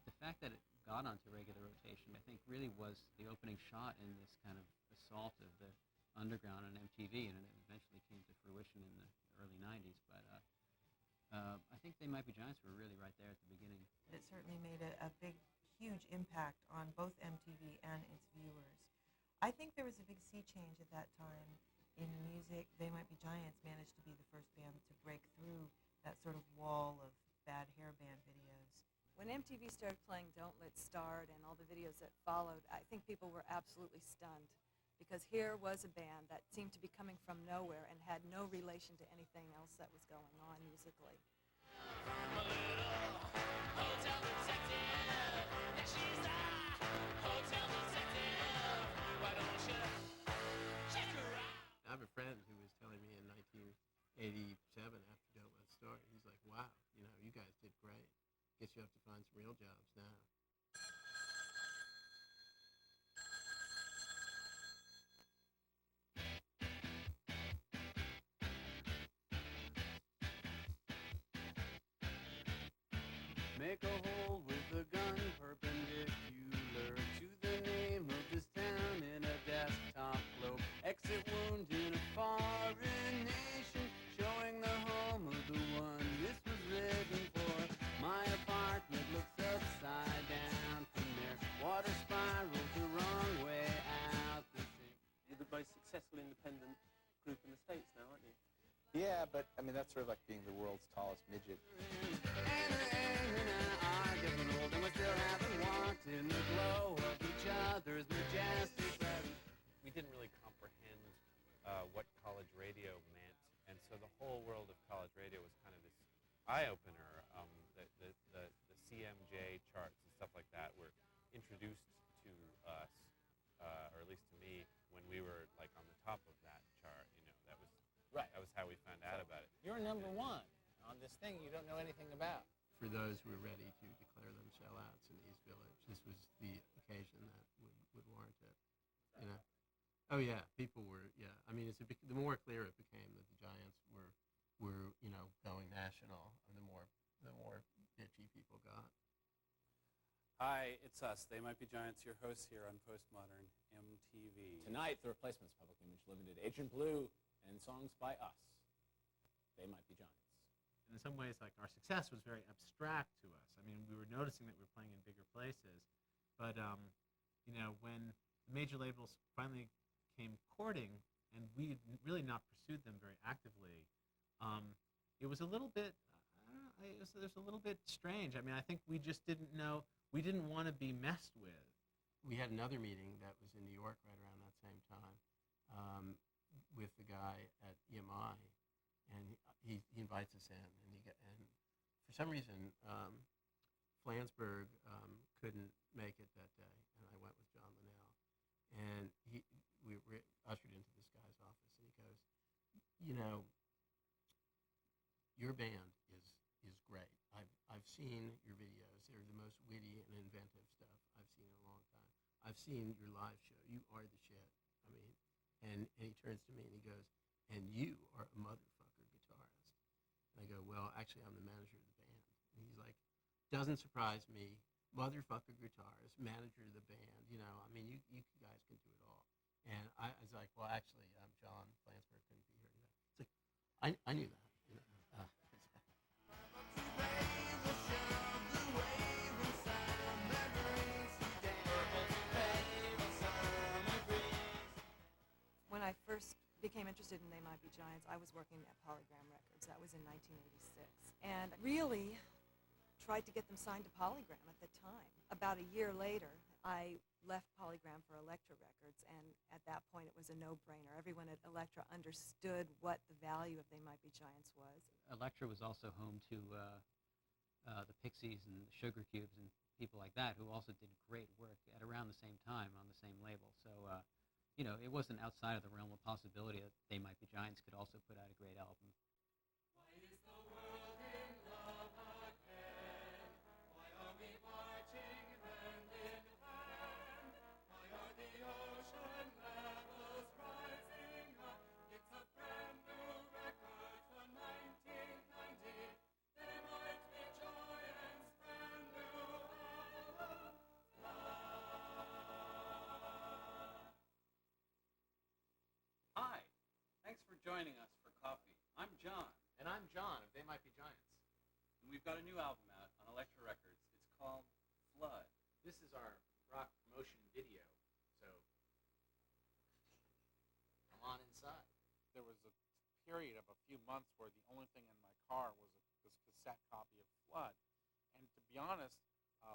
The fact that it got onto regular rotation, I think, really was the opening shot in this kind of assault of the underground on MTV, and it eventually came to fruition in the early 90s. But I think They Might Be Giants were really right there at the beginning. It certainly made a big, huge impact on both MTV and its viewers. I think there was a big sea change at that time in music. They Might Be Giants managed to be the first band to break through that sort of wall of bad hair band videos. When MTV started playing Don't Let's Start and all the videos that followed, I think people were absolutely stunned, because here was a band that seemed to be coming from nowhere and had no relation to anything else that was going on musically. '87 after Don't Let Start. He's like, wow, you guys did great. Guess you have to find some real jobs now. Make a hole with a gun perpendicular to the name of this town in a desktop globe. Exit wound in a foreign nation, showing the home of the one this was written for. My apartment looks upside down from there. Water spirals the wrong way out the sink. You're the most successful independent group in the States now, aren't you? Yeah, but I mean that's sort of like being the world's tallest midget. In the glow of each other's majestic presence. We didn't really comprehend what college radio meant, and so the whole world of college radio was kind of this eye-opener. The CMJ charts and stuff like that were introduced to us, or at least to me, when we were like on the top of that chart. That was right. That was how we found out about it. You're number one on this thing you don't know anything about. For those who are ready to declare them sellouts in East Village, this was the occasion that would warrant it. Oh yeah, people were. Yeah, I mean, the more clear it became that the Giants were going national, and the more bitchy people got. Hi, it's us. They Might Be Giants, your hosts here on Postmodern MTV. Tonight, The Replacements Public Image Limited, Agent Blue, and songs by us. They Might Be Giants. In some ways, like, our success was very abstract to us. I mean, we were noticing that we were playing in bigger places, but when the major labels finally came courting, and we had really not pursued them very actively, it was a little bit. It was a little bit strange. I mean, I think we just didn't know. We didn't want to be messed with. We had another meeting that was in New York right around that same time with the guy at EMI. And he invites us in, and for some reason, Flansburgh couldn't make it that day, and I went with John Linnell. And we were ushered into this guy's office, and he goes, your band is great. I've seen your videos. They're the most witty and inventive stuff I've seen in a long time. I've seen your live show. You are the shit. I mean, and he turns to me and he goes, and you are a motherfucker guitarist. And I go, well, actually, I'm the manager of the band. And he's like, doesn't surprise me. Motherfucker guitarist, manager of the band. I mean, you guys can do it all. And I was like, well, actually, John Flansburgh couldn't be here today. It's like, I knew that. When I first became interested in They Might Be Giants, I was working at Polygram Records. That was in 1986. And really tried to get them signed to Polygram at the time. About a year later, I left Polygram for Elektra Records, and at that point it was a no-brainer. Everyone at Elektra understood what the value of They Might Be Giants was. Elektra was also home to the Pixies and the Sugar Cubes and people like that who also did great work at around the same time on the same label. So, it wasn't outside of the realm of possibility that They Might Be Giants could also put out a great album. Why is the world in love again? Why are we marching hand in hand? Why are the ocean levels rising up? It's a brand new record for 1990. There might be giants, brand new album. Hi, thanks for joining us for coffee. I'm John. And I'm John of They Might Be Giants. And we've got a new album out on Elektra Records. It's called Flood. This is our rock promotion video, so come on inside. There was a period of a few months where the only thing in my car was this cassette copy of Flood. And to be honest,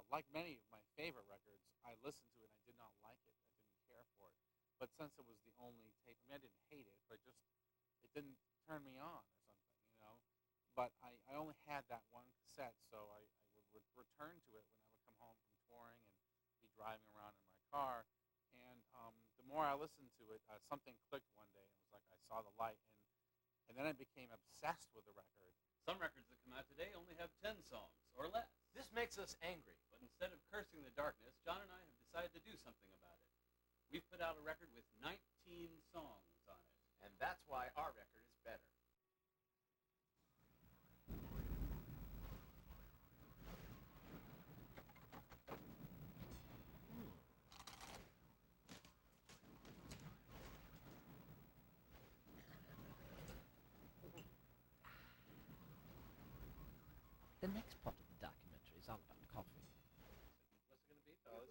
like many of my favorite records, I listened to it and I did not like it. I didn't care for it. But since it was the only tape, I mean, I didn't hate it, but it didn't turn me on or something, But I only had that one cassette, so I would return to it when I would come home from touring and be driving around in my car. And the more I listened to it, something clicked one day. It was like I saw the light, and And then I became obsessed with the record. Some records that come out today only have 10 songs or less. This makes us angry. But instead of cursing the darkness, John and I have decided to do something about it. We've put out a record with 19 songs on it. And that's why our record is better. The next part of the documentary is all about coffee. What's it going to be, fellas?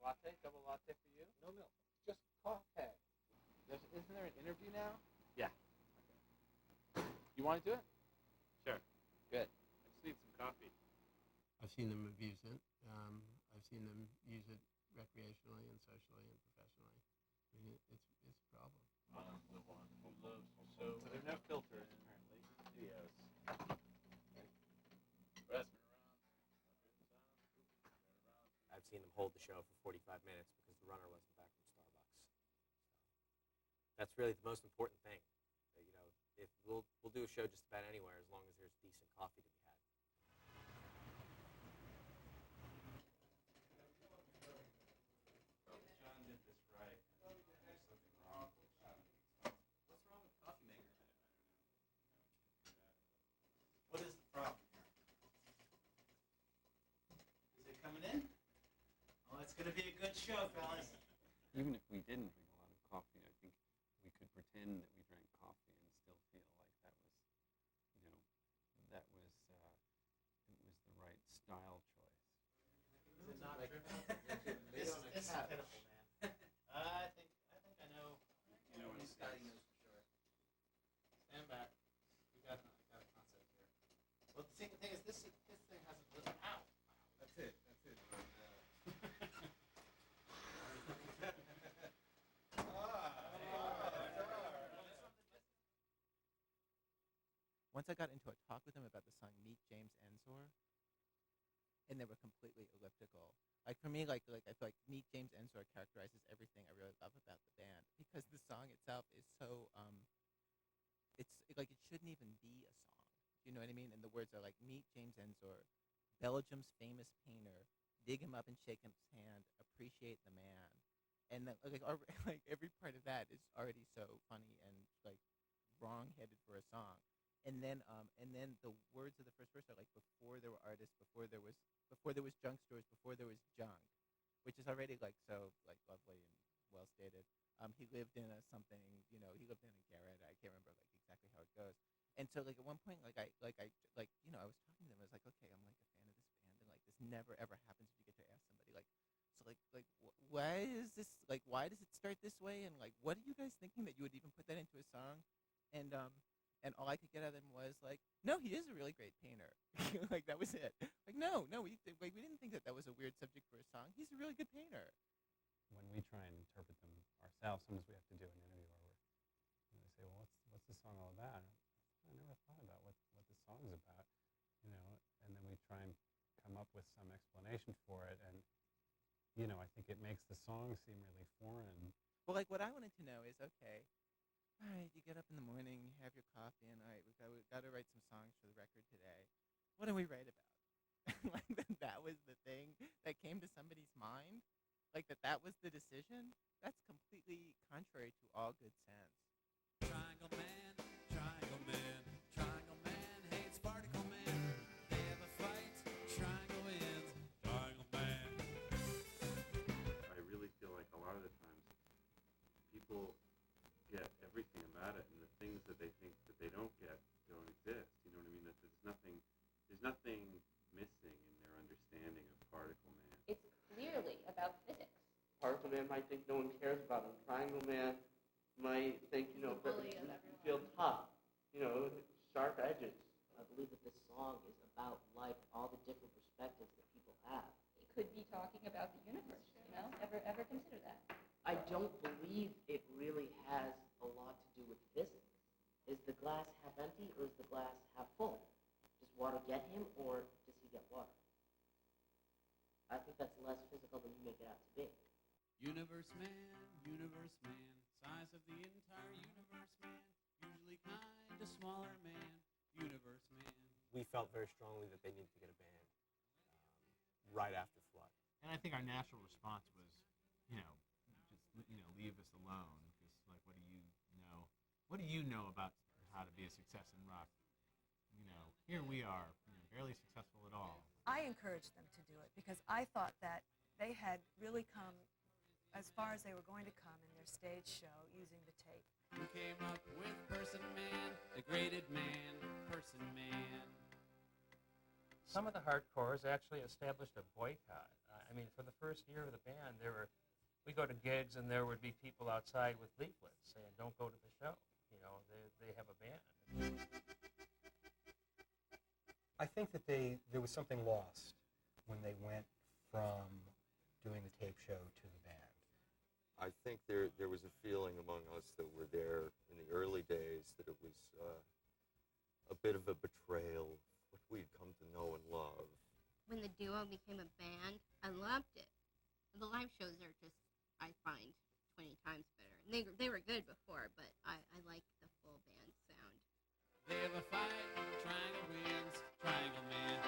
Latte? Double latte for you? No milk. Just coffee. Isn't there an interview now? Yeah. Okay. You want to do it? Sure. Good. I just need some coffee. I've seen them abuse it. I've seen them use it recreationally and socially and professionally. I mean, it's a problem. I'm the one who loves you so. So there are no filters, apparently, in studios. I've seen them hold the show for 45 minutes because the runner wasn't back from Starbucks. So that's really the most important thing. You know, if we'll do a show just about anywhere as long as there's decent coffee to be had. John did this right. There's something wrong with John. What's wrong with Coffee Maker? What is the problem here? Is it coming in? Oh, it's going to be a good show, fellas. Even if we didn't drink a lot of coffee, I think we could pretend that we drank coffee and still feel like that was, you know, it was the right style choice. Is it not true? This is pitiful, man. I think I know. You know what This guy knows for sure. Stand back. We got a concept here. Well, the thing is, this thing hasn't lit. Ow! That's it. Once I got into a talk with them about the song "Meet James Ensor," and they were completely elliptical. Like for me, like I feel like "Meet James Ensor" characterizes everything I really love about the band because the song itself is so it's like it shouldn't even be a song. You know what I mean? And the words are like "Meet James Ensor, Belgium's famous painter. Dig him up and shake his hand. Appreciate the man." And then, like every part of that is already so funny and like wrong-headed for a song. And then the words of the first verse are like before there were artists, before there was junk stores, before there was junk, which is already like so like lovely and well stated. He lived in a something, you know, he lived in a garret. I can't remember like exactly how it goes. And so like at one point I was talking to them. I was like, okay, I'm like a fan of this band, and like this never ever happens if you get to ask somebody like, so why is this like why does it start this way, and like what are you guys thinking that you would even put that into a song, and all I could get out of him was like, no, he is a really great painter. Like that was it. Like no, we didn't think that was a weird subject for a song. He's a really good painter. When we try and interpret them ourselves, sometimes we have to do an interview where they say, well, what's the song all about? I never thought about what the song's about, you know, and then we try and come up with some explanation for it, and you know, I think it makes the song seem really foreign. Well, like what I wanted to know is, okay, all right, you get up in the morning, you have your coffee, and all right, we've got to write some songs for the record today. What do we write about? Like that was the thing that came to somebody's mind? Like that was the decision? That's completely contrary to all good sense. Triangle man, triangle man, triangle man hates particle man. They have a fight, triangle wins, triangle man. I really feel like a lot of the times people get everything about it, and the things that they think that they don't get don't exist. You know what I mean? That there's nothing missing in their understanding of Particle Man. It's clearly about physics. Particle Man might think no one cares about him. Triangle Man might think, you know, feel tough, you know, sharp edges. I believe that this song is about like all the different perspectives that people have. It could be talking about the universe, you know? Ever consider that? I don't believe it really has a lot to do with physics. Is the glass half empty or is the glass half full? Does water get him or does he get water? I think that's less physical than you make it out to be. Universe man, size of the entire universe man. smaller man, universe man. We felt very strongly that they needed to get a band right after Flood. And I think our natural response was, just leave us alone, because like, what do you know? What do you know about how to be a success in rock? Here we are, barely successful at all. I encouraged them to do it because I thought that they had really come as far as they were going to come in their stage show using the tape. Who came up with Person Man, degraded man, Person Man? Some of the hardcores actually established a boycott. I mean, for the first year of the band, we go to gigs and there would be people outside with leaflets saying, "Don't go to the show." They have a band. I think that there was something lost when they went from doing the tape show to the band. I think there was a feeling among us that were there in the early days that it was a bit of a betrayal of what we'd come to know and love. When the duo became a band, I loved it. The live shows are just, I find, 20 times better. And they were good before, but I like the full band sound. They have a fight, Triangle wins, Triangle Man.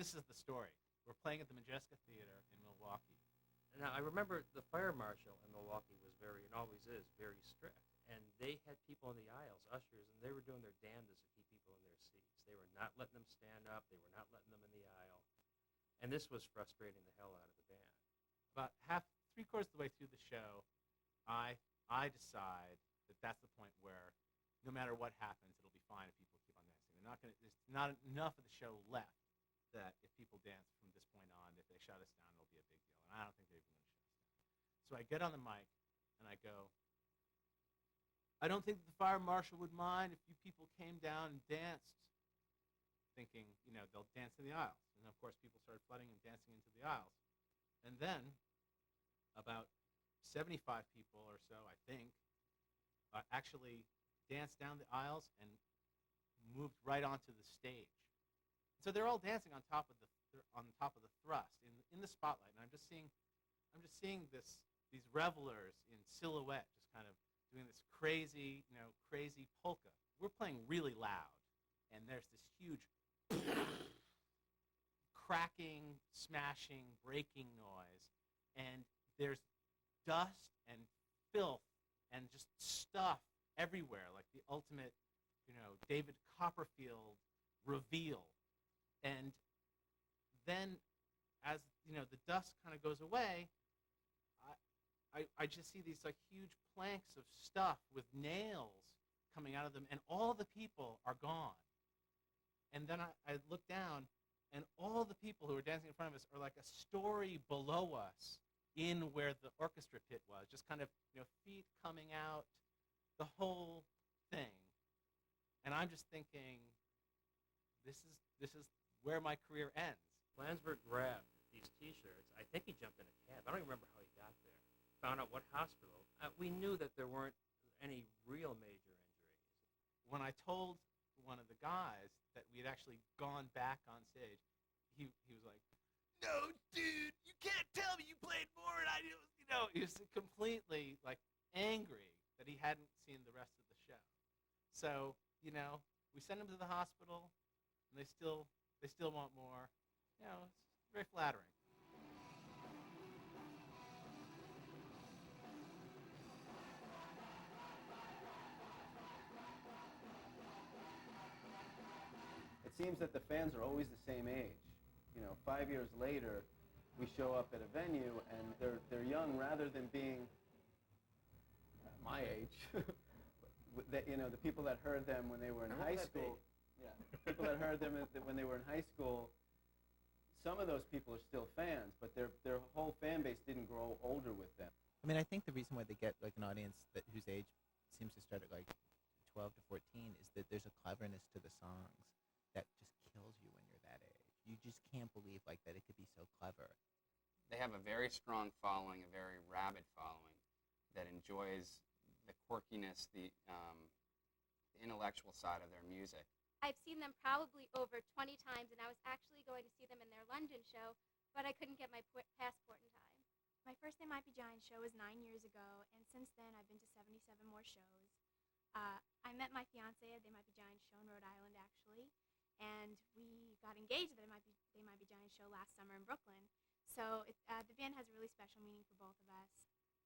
This is the story. We're playing at the Majeska Theater in Milwaukee. Now, I remember the fire marshal in Milwaukee was and always is, very strict. And they had people in the aisles, ushers, and they were doing their damnedest to keep people in their seats. They were not letting them stand up. They were not letting them in the aisle. And this was frustrating the hell out of the band. About three-quarters of the way through the show, I decide that that's the point where no matter what happens, it'll be fine if people keep on dancing. There's not enough of the show left that if people dance from this point on, if they shut us down, it'll be a big deal. And I don't think they're even going to shut us down. So I get on the mic, and I go, I don't think the fire marshal would mind if you people came down and danced, thinking, they'll dance in the aisles. And of course, people started flooding and dancing into the aisles. And then about 75 people or so, I think, actually danced down the aisles and moved right onto the stage. So they're all dancing on top of the thrust in the spotlight, and I'm just seeing these revelers in silhouette, just kind of doing this crazy polka. We're playing really loud, and there's this huge cracking, smashing, breaking noise, and there's dust and filth and just stuff everywhere, like the ultimate, David Copperfield reveal. And then, as the dust kind of goes away, I just see these huge planks of stuff with nails coming out of them, and all the people are gone. And then I look down, and all the people who are dancing in front of us are like a story below us in where the orchestra pit was, just kind of feet coming out, the whole thing. And I'm just thinking, this is where my career ends. Landsberg grabbed these T-shirts. I think he jumped in a cab. I don't even remember how he got there. Found out what hospital. We knew that there weren't any real major injuries. When I told one of the guys that we had actually gone back on stage, he was like, "No, dude, you can't tell me you played more." And he was completely angry that he hadn't seen the rest of the show. So we send him to the hospital, and they still want more. It's very flattering. It seems that the fans are always the same age. 5 years later, we show up at a venue and they're young rather than being my age. The people that heard them when they were in high school. Yeah, people that heard them when they were in high school. Some of those people are still fans, but their whole fan base didn't grow older with them. I mean, I think the reason why they get an audience whose age seems to start at 12 to 14 is that there's a cleverness to the songs that just kills you when you're that age. You just can't believe like that it could be so clever. They have a very strong following, a very rabid following that enjoys the quirkiness, the intellectual side of their music. I've seen them probably over 20 times, and I was actually going to see them in their London show, but I couldn't get my passport in time. My first They Might Be Giants show was 9 years ago, and since then I've been to 77 more shows. I met my fiance at They Might Be Giants show in Rhode Island, actually, and we got engaged at the They Might Be Giants show last summer in Brooklyn. So the band has a really special meaning for both of us.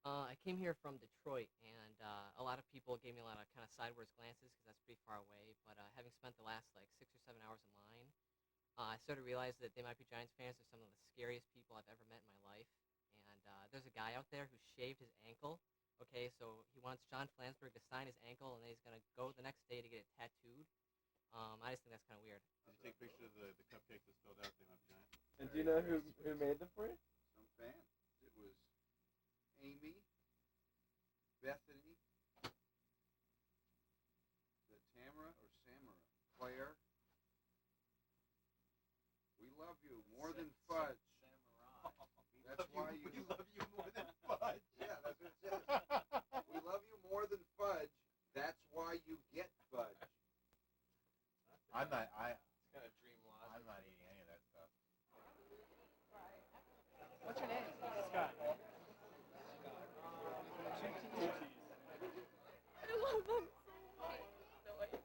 I came here from Detroit, and a lot of people gave me a lot of kind of sideways glances because that's pretty far away. But having spent the last like 6 or 7 hours in line, I sort of realized that They Might Be Giants fans are some of the scariest people I've ever met in my life. And there's a guy out there who shaved his ankle. Okay, so he wants John Flansburgh to sign his ankle, and then he's going to go the next day to get it tattooed. I just think that's kind of weird. Did you take pictures of the cupcakes that spelled out They Might Be Giants? And do you know who made them for you? Some fans. It was Amy, Bethany, the Tamara or Samara, Claire. We love you more than fudge. That's why you. We love you more than fudge. Yeah, that's what it says. We love you more than fudge. That's why you get fudge. I'm not. It's kind of dream logic. I'm not eating any of that stuff. What's your name? Scott. I love them so much. No idea.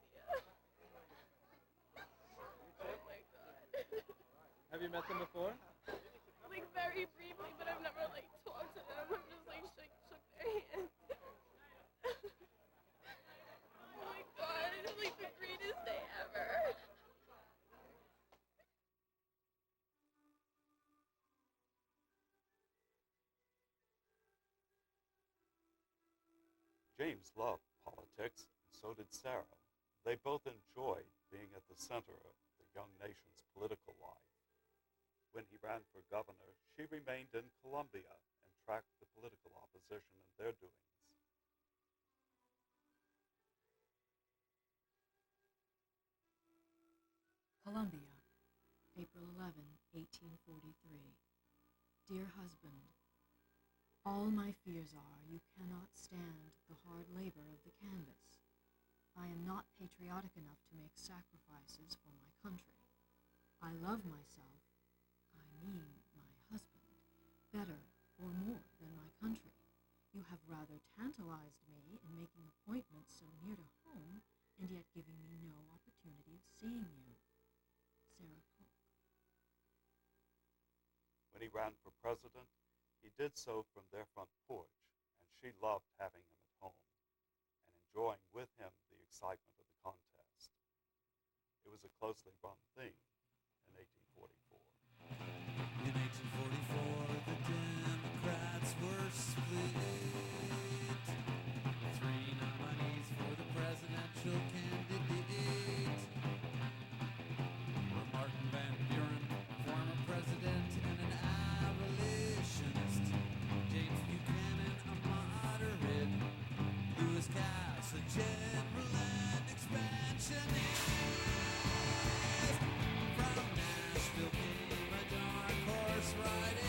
Oh my god. Have you met them before? Like very briefly, but I've never like talked to them. I've just like shook their hands. Oh my god, it's like the greatest day ever. James loved politics, and so did Sarah. They both enjoyed being at the center of the young nation's political life. When he ran for governor, she remained in Columbia and tracked the political opposition and their doings. Columbia, April 11, 1843. Dear husband, all my fears are you cannot stand the hard labor of the canvas. I am not patriotic enough to make sacrifices for my country. I love myself, I mean my husband, better or more than my country. You have rather tantalized me in making appointments so near to home and yet giving me no opportunity of seeing you. Sarah Polk. When he ran for president, he did so from their front porch, and she loved having him at home and enjoying with him the excitement of the contest. It was a closely run thing in 1844. In 1844, the Democrats were split. 3 nominees for the presidential candidate were Martin Van Buren, former president and an abolitionist, James Buchanan, a moderate, Lewis Cass, a general and expansionist. From Nashville came a dark horse riding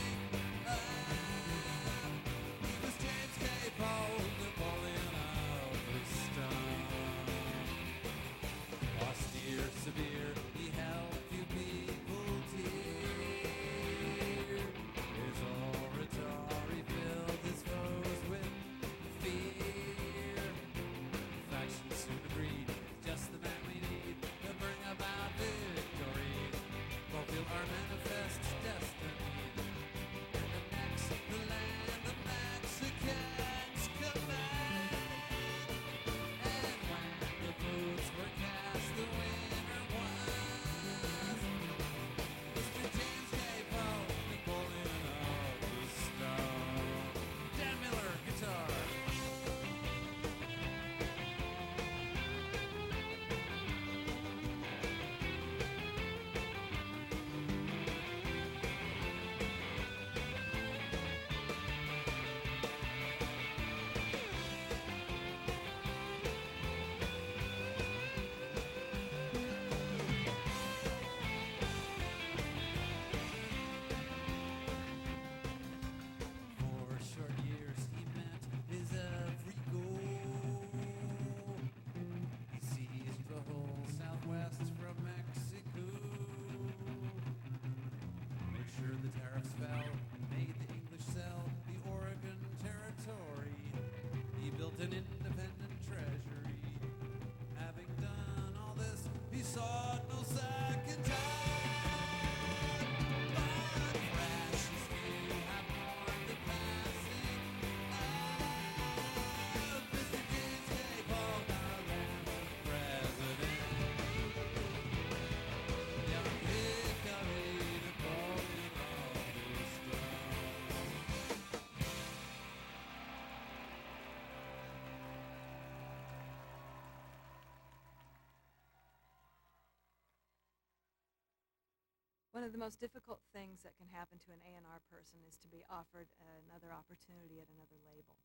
One of the most difficult things that can happen to an A&R person is to be offered another opportunity at another label.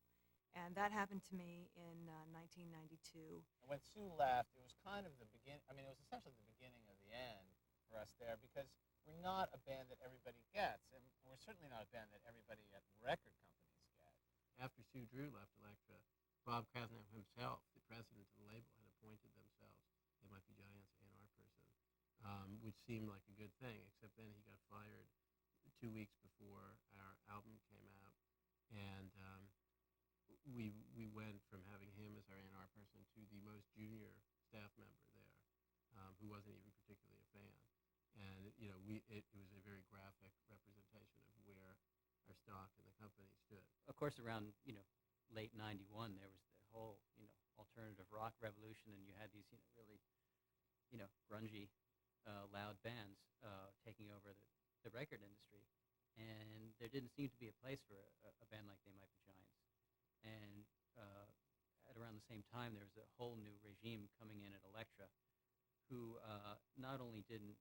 And that happened to me in 1992. And when Sue left, it was kind of the beginning. I mean, it was essentially the beginning of the end for us there, because we're not a band that everybody gets, and we're certainly not a band that everybody at record companies get. After Sue Drew left Elektra, Bob Krasnow himself, the president of the label, had appointed themselves, They Might Be Giants, A&R person, which seemed like a good thing, except then he got fired 2 weeks before our album came out, and we went from having him as our A&R person to the most junior staff member there, who wasn't even particularly a fan. And it was a very graphic representation of where our stock and the company stood. Of course, around late '91, there was the whole alternative rock revolution, and you had these really grungy, loud bands taking over the record industry, and there didn't seem to be a place for a band like They Might Be Giants. And at around the same time, there was a whole new regime coming in at Elektra, who not only didn't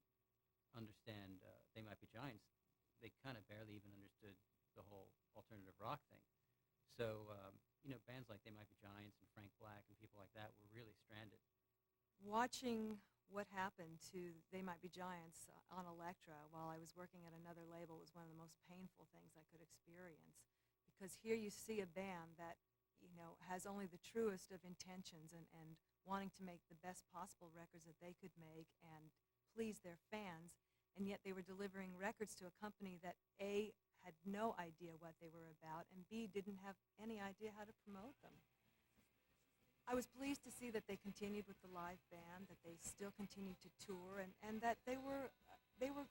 understand They Might Be Giants, they kind of barely even understood the whole alternative rock thing. So, bands like They Might Be Giants and Frank Black and people like that were really stranded. Watching what happened to They Might Be Giants on Elektra while I was working at another label was one of the most painful things I could experience. Because here you see a band that, has only the truest of intentions and wanting to make the best possible records that they could make and please their fans, and yet they were delivering records to a company that A, had no idea what they were about, and B, didn't have any idea how to promote them. I was pleased to see that they continued with the live band, that they still continued to tour, and that they were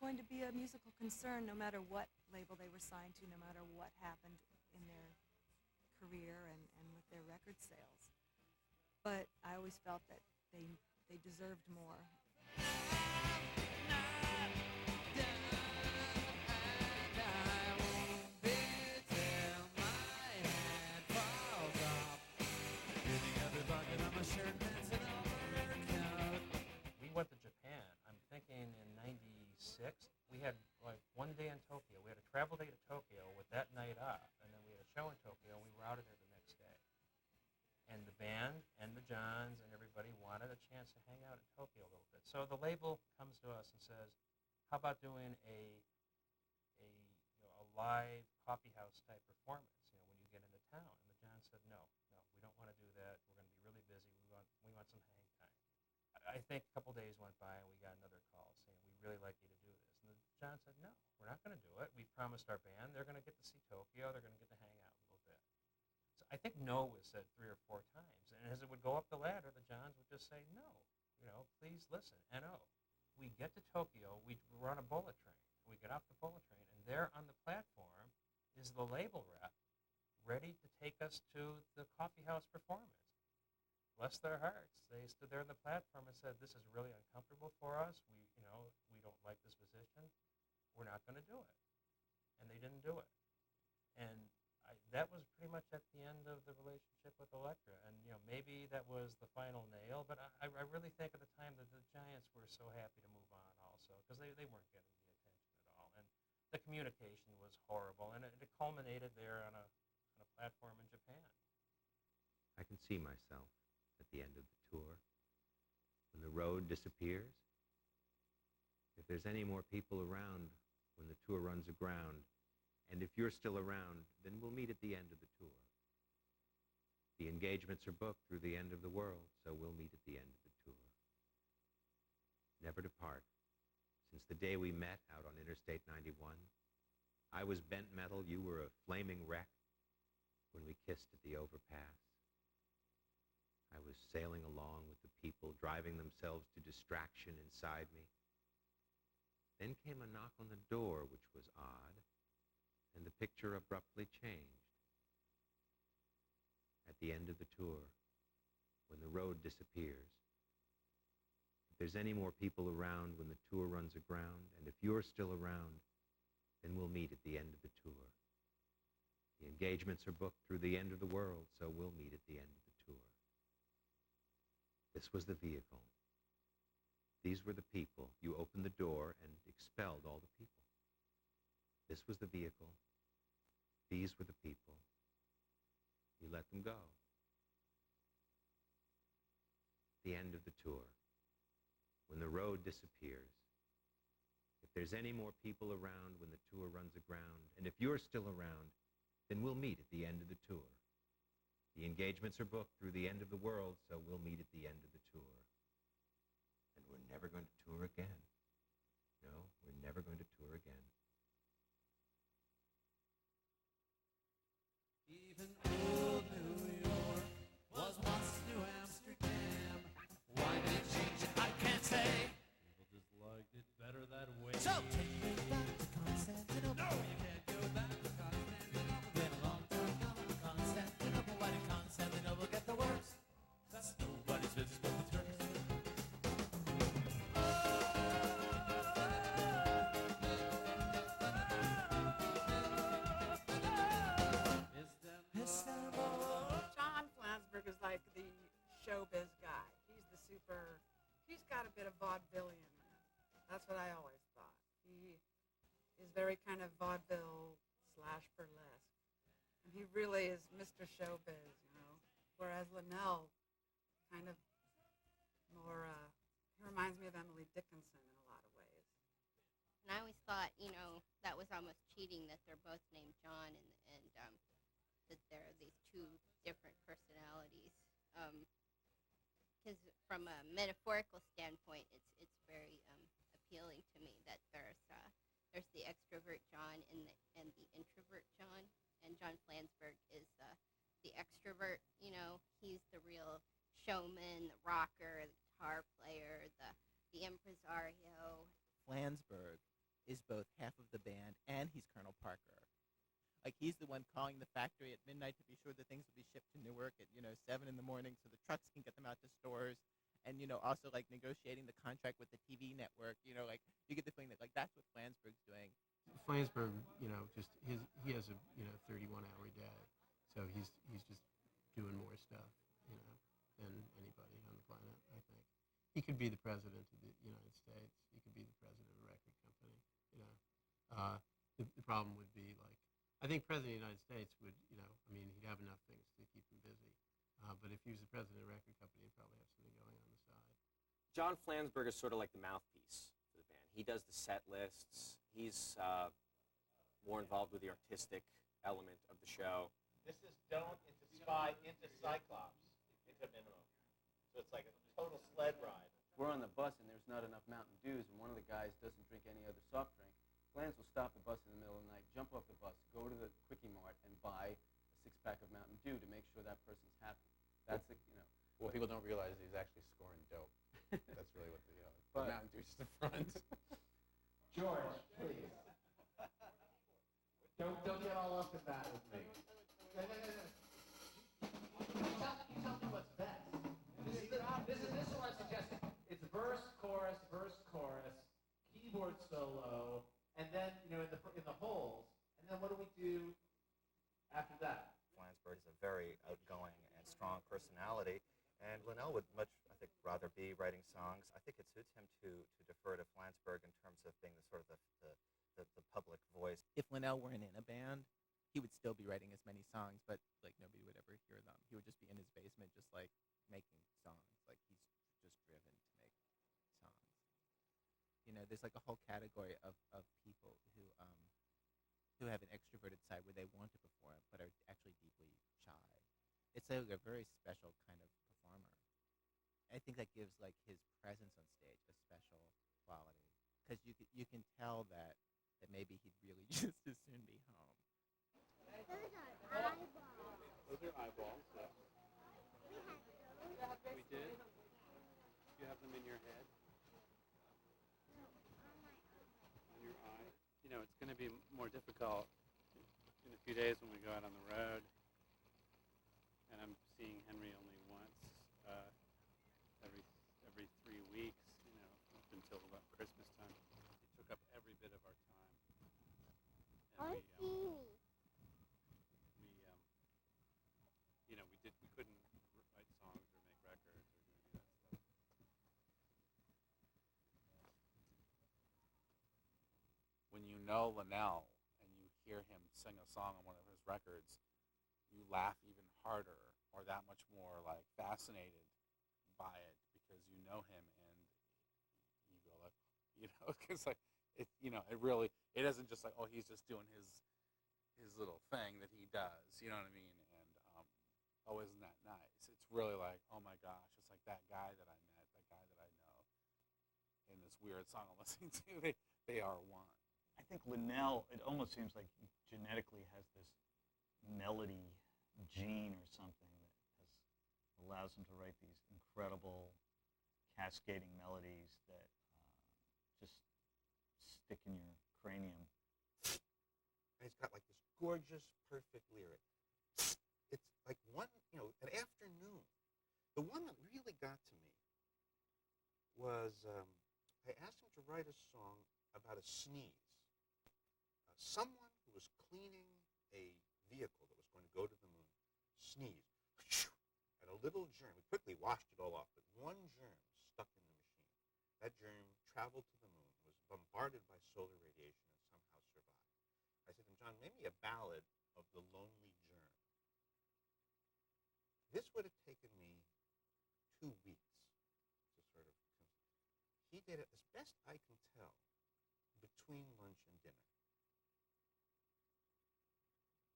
going to be a musical concern no matter what label they were signed to, no matter what happened in their career and with their record sales. But I always felt that they deserved more. We went to Japan, I'm thinking in '96. We had like one day in Tokyo. We had a travel day to Tokyo with that night off, and then we had a show in Tokyo, and we were out of there the next day. And the band and the Johns and everybody wanted a chance to hang out in Tokyo a little bit. So the label comes to us and says, how about doing a live coffee house type performance, when you get into town? And the Johns said, no, we don't want to do that. We're going to be really busy. We want some hang time. I think a couple days went by and we got another call saying, we'd really like you to do this. And the Johns said, no, we're not going to do it. We promised our band they're going to get to see Tokyo. They're going to get to hang out a little bit. So I think no was said 3 or 4 times. And as it would go up the ladder, the Johns would just say, no, please listen, N.O. We get to Tokyo, we're on a bullet train. We get off the bullet train, and there on the platform is the label rep ready to take us to the coffee house performance. Bless their hearts. They stood there on the platform and said, this is really uncomfortable for us. We don't like this position. We're not going to do it. And they didn't do it. And that was pretty much at the end of the relationship with Elektra. And, maybe that was the final nail, but I really think at the time that the Giants were so happy to move on also, because they weren't getting the attention at all. And the communication was horrible, and it culminated there on a platform in Japan. I can see myself at the end of the tour, when the road disappears. If there's any more people around when the tour runs aground, and if you're still around, then we'll meet at the end of the tour. The engagements are booked through the end of the world, so we'll meet at the end of the tour. Never depart. Since the day we met out on Interstate 91, I was bent metal, you were a flaming wreck when we kissed at the overpass. I was sailing along with the people, driving themselves to distraction inside me. Then came a knock on the door, which was odd, and the picture abruptly changed. At the end of the tour, when the road disappears, if there's any more people around when the tour runs aground, and if you're still around, then we'll meet at the end of the tour. The engagements are booked through the end of the world, so we'll meet at the end of the tour. This was the vehicle. These were the people. You opened the door and expelled all the people. This was the vehicle. These were the people. You let them go. The end of the tour, when the road disappears, if there's any more people around when the tour runs aground, and if you're still around, then we'll meet at the end of the tour. The engagements are booked through the end of the world, so we'll meet at the end of the tour. And we're never going to tour again. No, we're never going to tour again. Even old New York was once New Amsterdam. Why they changed it, I can't say. People just liked it better that way. So take me back to Constantinople. No, you can't go back to Constantinople. Been a long time gone to Constantinople. Why did Constantinople get the worst? That's nobody's business but the Turks. John Flansburgh is like the showbiz guy. He's got a bit of vaudevillian in him. That's what I always thought. He is very kind of vaudeville / burlesque. And he really is Mr. Showbiz, you know. Whereas Linnell kind of more, he reminds me of Emily Dickinson in a lot of ways. And I always thought, you know, that was almost cheating that they're both named John and that there are these two different personalities. Because from a metaphorical standpoint, it's very appealing to me that there's the extrovert John and the introvert John, and John Flansburgh is the extrovert. You know, he's the real showman, the rocker, the guitar player, the impresario. Flansburgh is both half of the band and he's Colonel Parker. Like, he's the one calling the factory at midnight to be sure that things will be shipped to Newark at, 7 in the morning so the trucks can get them out to stores. And, also, like, negotiating the contract with the TV network. Like, you get the feeling that, like, that's what Flansburgh's doing. Flansburgh, he has a 31-hour day, so he's just doing more stuff, than anybody on the planet. I think he could be the president of the United States. He could be the president of a record company. The problem would be, like, I think President of the United States would, he'd have enough things to keep him busy. But if he was the president of a record company, he'd probably have something going on the side. John Flansburgh is sort of like the mouthpiece for the band. He does the set lists. He's more involved with the artistic element of the show. This is Don't into Spy into Cyclops into Minimum. So it's like a total sled ride. We're on the bus and there's not enough Mountain Dews, and one of the guys doesn't drink any other soft drink. Flans will stop the bus in the middle of the night, jump off the bus, go to the Quickie Mart, and buy a six-pack of Mountain Dew to make sure that person's happy. That's What people don't realize is he's actually scoring dope. That's really what the Mountain Dew's the front. George, please. Don't get all up in that with me. No. You tell me what's best. This is what I'm suggesting. It's verse, chorus, keyboard solo, and then in the holes. And then what do we do after that? Flansburgh is a very outgoing and strong personality, and Linnell would much, I think, rather be writing songs. I think it suits him to defer to Flansburgh in terms of being the sort of the public voice. If Linnell weren't in a band, he would still be writing as many songs, but like nobody would ever hear them. He would just be in his basement, just like making songs. Like he's just driven to make songs. There's like a whole category of people who have an extroverted side where they want to perform but are actually deeply shy. It's a very special kind of performer. I think that gives like his presence on stage a special quality because you can tell that maybe he'd really just as soon be home. Those are eyeballs, yeah. We did? You have them in your head? On your eye? It's going to be more difficult in a few days when we go out on the road. And I'm seeing Henry only once every 3 weeks, up until about Christmas time. He took up every bit of our time. And we couldn't write songs or make records or do any of that stuff. know Linnell and you hear him sing a song on one of his records, you laugh even harder or that much more like fascinated by it because you know him and you go like, because like it, it isn't just like, oh, he's just doing his little thing that he does, you know what I mean? And oh, isn't that nice? It's really like, oh my gosh, it's like that guy that I met, that guy that I know in this weird song I'm listening to. They are one. I think Linnell, it almost seems like he genetically has this melody gene or something that allows him to write these incredible cascading melodies that just stick in your cranium. And he's got like this gorgeous, perfect lyric. It's like one, an afternoon. The one that really got to me was I asked him to write a song about a sneeze. Someone who was cleaning a vehicle that was going to go to the moon sneezed. And a little germ, we quickly washed it all off, but one germ stuck in the machine. That germ traveled to the moon, was bombarded by solar radiation, and somehow survived. I said to him, John, maybe a ballad of the lonely germ. This would have taken me 2 weeks to sort of. He did it, as best I can tell, between lunch and dinner.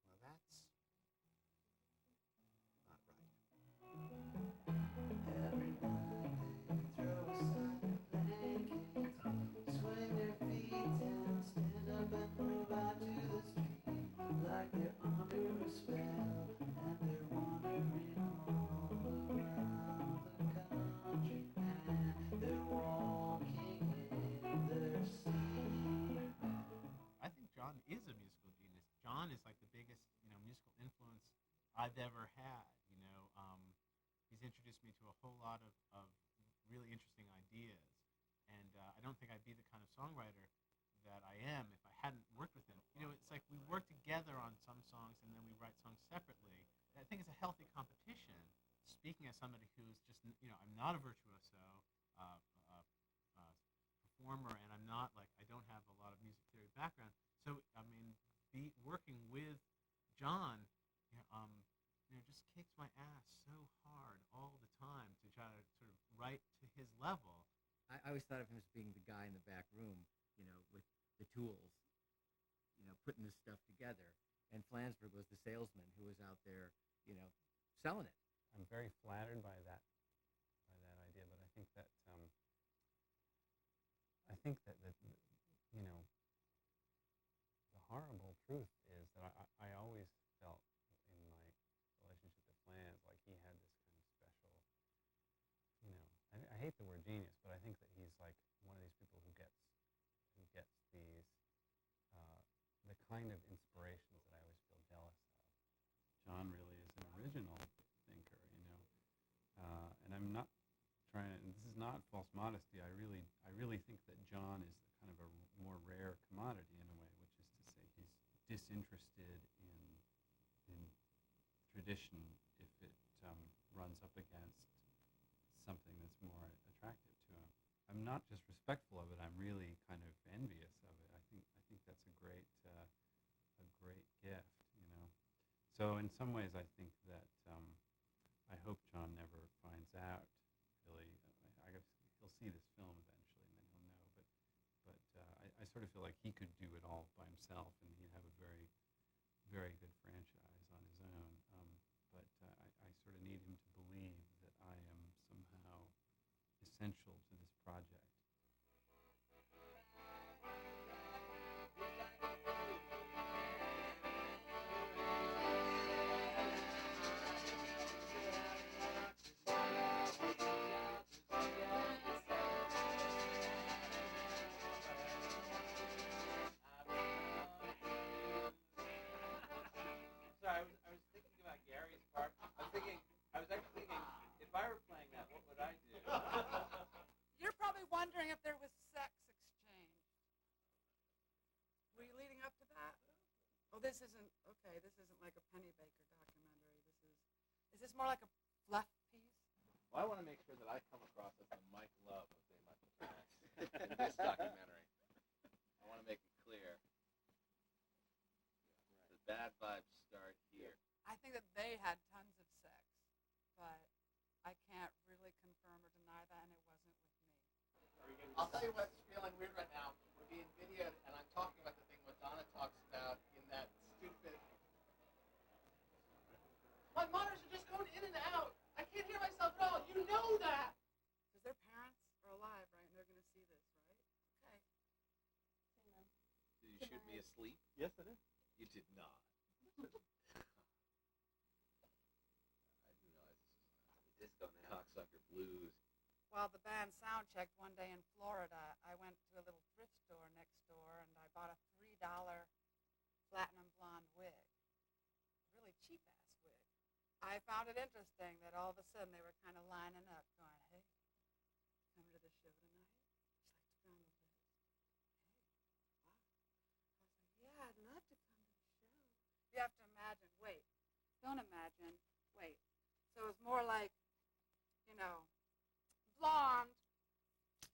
Now that's not right. Every night they throw aside their blankets, swing their feet down, stand up and move out to the street, like they're under a spell, and they're wandering all around the country, and they're walking in their sleep. I think John is a musical genius. John is like the biggest, musical influence I've ever had. He's introduced me to a whole lot of really interesting ideas, and I don't think I'd be the kind of songwriter that I am if I hadn't worked with him. It's like we work together on some songs, and then we write songs separately. I think it's a healthy competition. Speaking as somebody who's just, I'm not a virtuoso performer, and I'm not I don't have a lot of music theory background. So working with John, just kicks my ass so hard all the time to try to sort of write to his level. I always thought of him as being the guy in the back room, with the tools, putting this stuff together. And Flansburgh was the salesman who was out there, selling it. I'm very flattered by that idea, but I think that the horrible truth is that I always felt in my relationship to Flans like he had this kind of special, I hate the word genius, but I think that he's like one of these people who gets these the kind of inspirations that I always feel jealous of. John really is an original thinker, and I'm not trying to, and this is not false modesty. I really think that John is kind of a more rare commodity in a way, which is to say he's disinterested in tradition if it runs up against something that's more attractive to him. I'm not just respectful of it. I'm really kind of envious of it. I think that's a great gift, So in some ways, I think that I hope John never finds out. Really, I guess he'll see this film eventually, and then he'll know. But I sort of feel like he could do it all by himself, and he'd have a very, very good franchise on his own. But I sort of need him to believe that I am somehow essential to this project. Sorry, I was thinking about Gary's part. I was actually thinking, if I were playing that, what would I do? You're probably wondering if there was sex exchange. Were you leading up to that? Oh, this isn't like a Pennybaker documentary. Is this more like a fluff piece? Well, I want to make sure that I come across as the Mike Love of They Must Have in this documentary. I want to make it clear bad vibes start here. I think that they had tons of sex, but I can't really confirm or deny that, and it wasn't with me. I'll tell you what's feeling weird right now. We're being videoed, and I'm talking about the thing Madonna talks about in that stupid... My monitors are just going in and out. I can't hear myself at all. You know that. Because their parents are alive, right? And they're going to see this, right? Okay. Did you shoot me asleep? Yes, it is. You did not. I didn't realize this was the disco now. Cocksucker blues. Well, the band sound checked one day in Florida. I went to a little thrift store next door, and I bought a $3 platinum blonde wig. Really cheap-ass wig. I found it interesting that all of a sudden they were kind of lining up going, hey, coming to the show tonight? Would you like to be on the list? Hey, wow. I was like, yeah, I'd love to come to the show. You have to imagine, wait, don't imagine, wait. So it was more like, you know, blonde,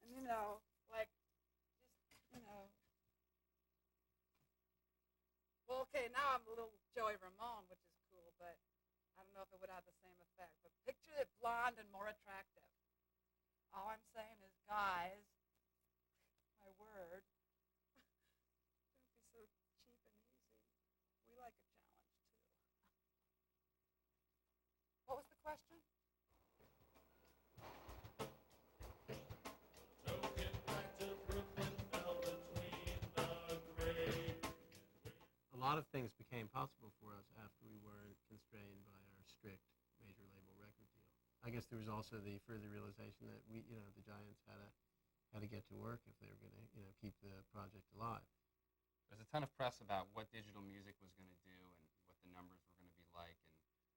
and you know, like, just, you know. Well, okay, now I'm a little Joey Ramone, which is cool, but I don't know if it would have the same effect. But picture it blonde and more attractive. All I'm saying is, guys, my word, don't be so cheap and easy. We like a challenge, too. What was the question? A lot of things became possible for us after we weren't constrained by our strict major label record deal. I guess there was also the further realization that we, the Giants had to get to work if they were going to, keep the project alive. There's a ton of press about what digital music was going to do and what the numbers were going to be like and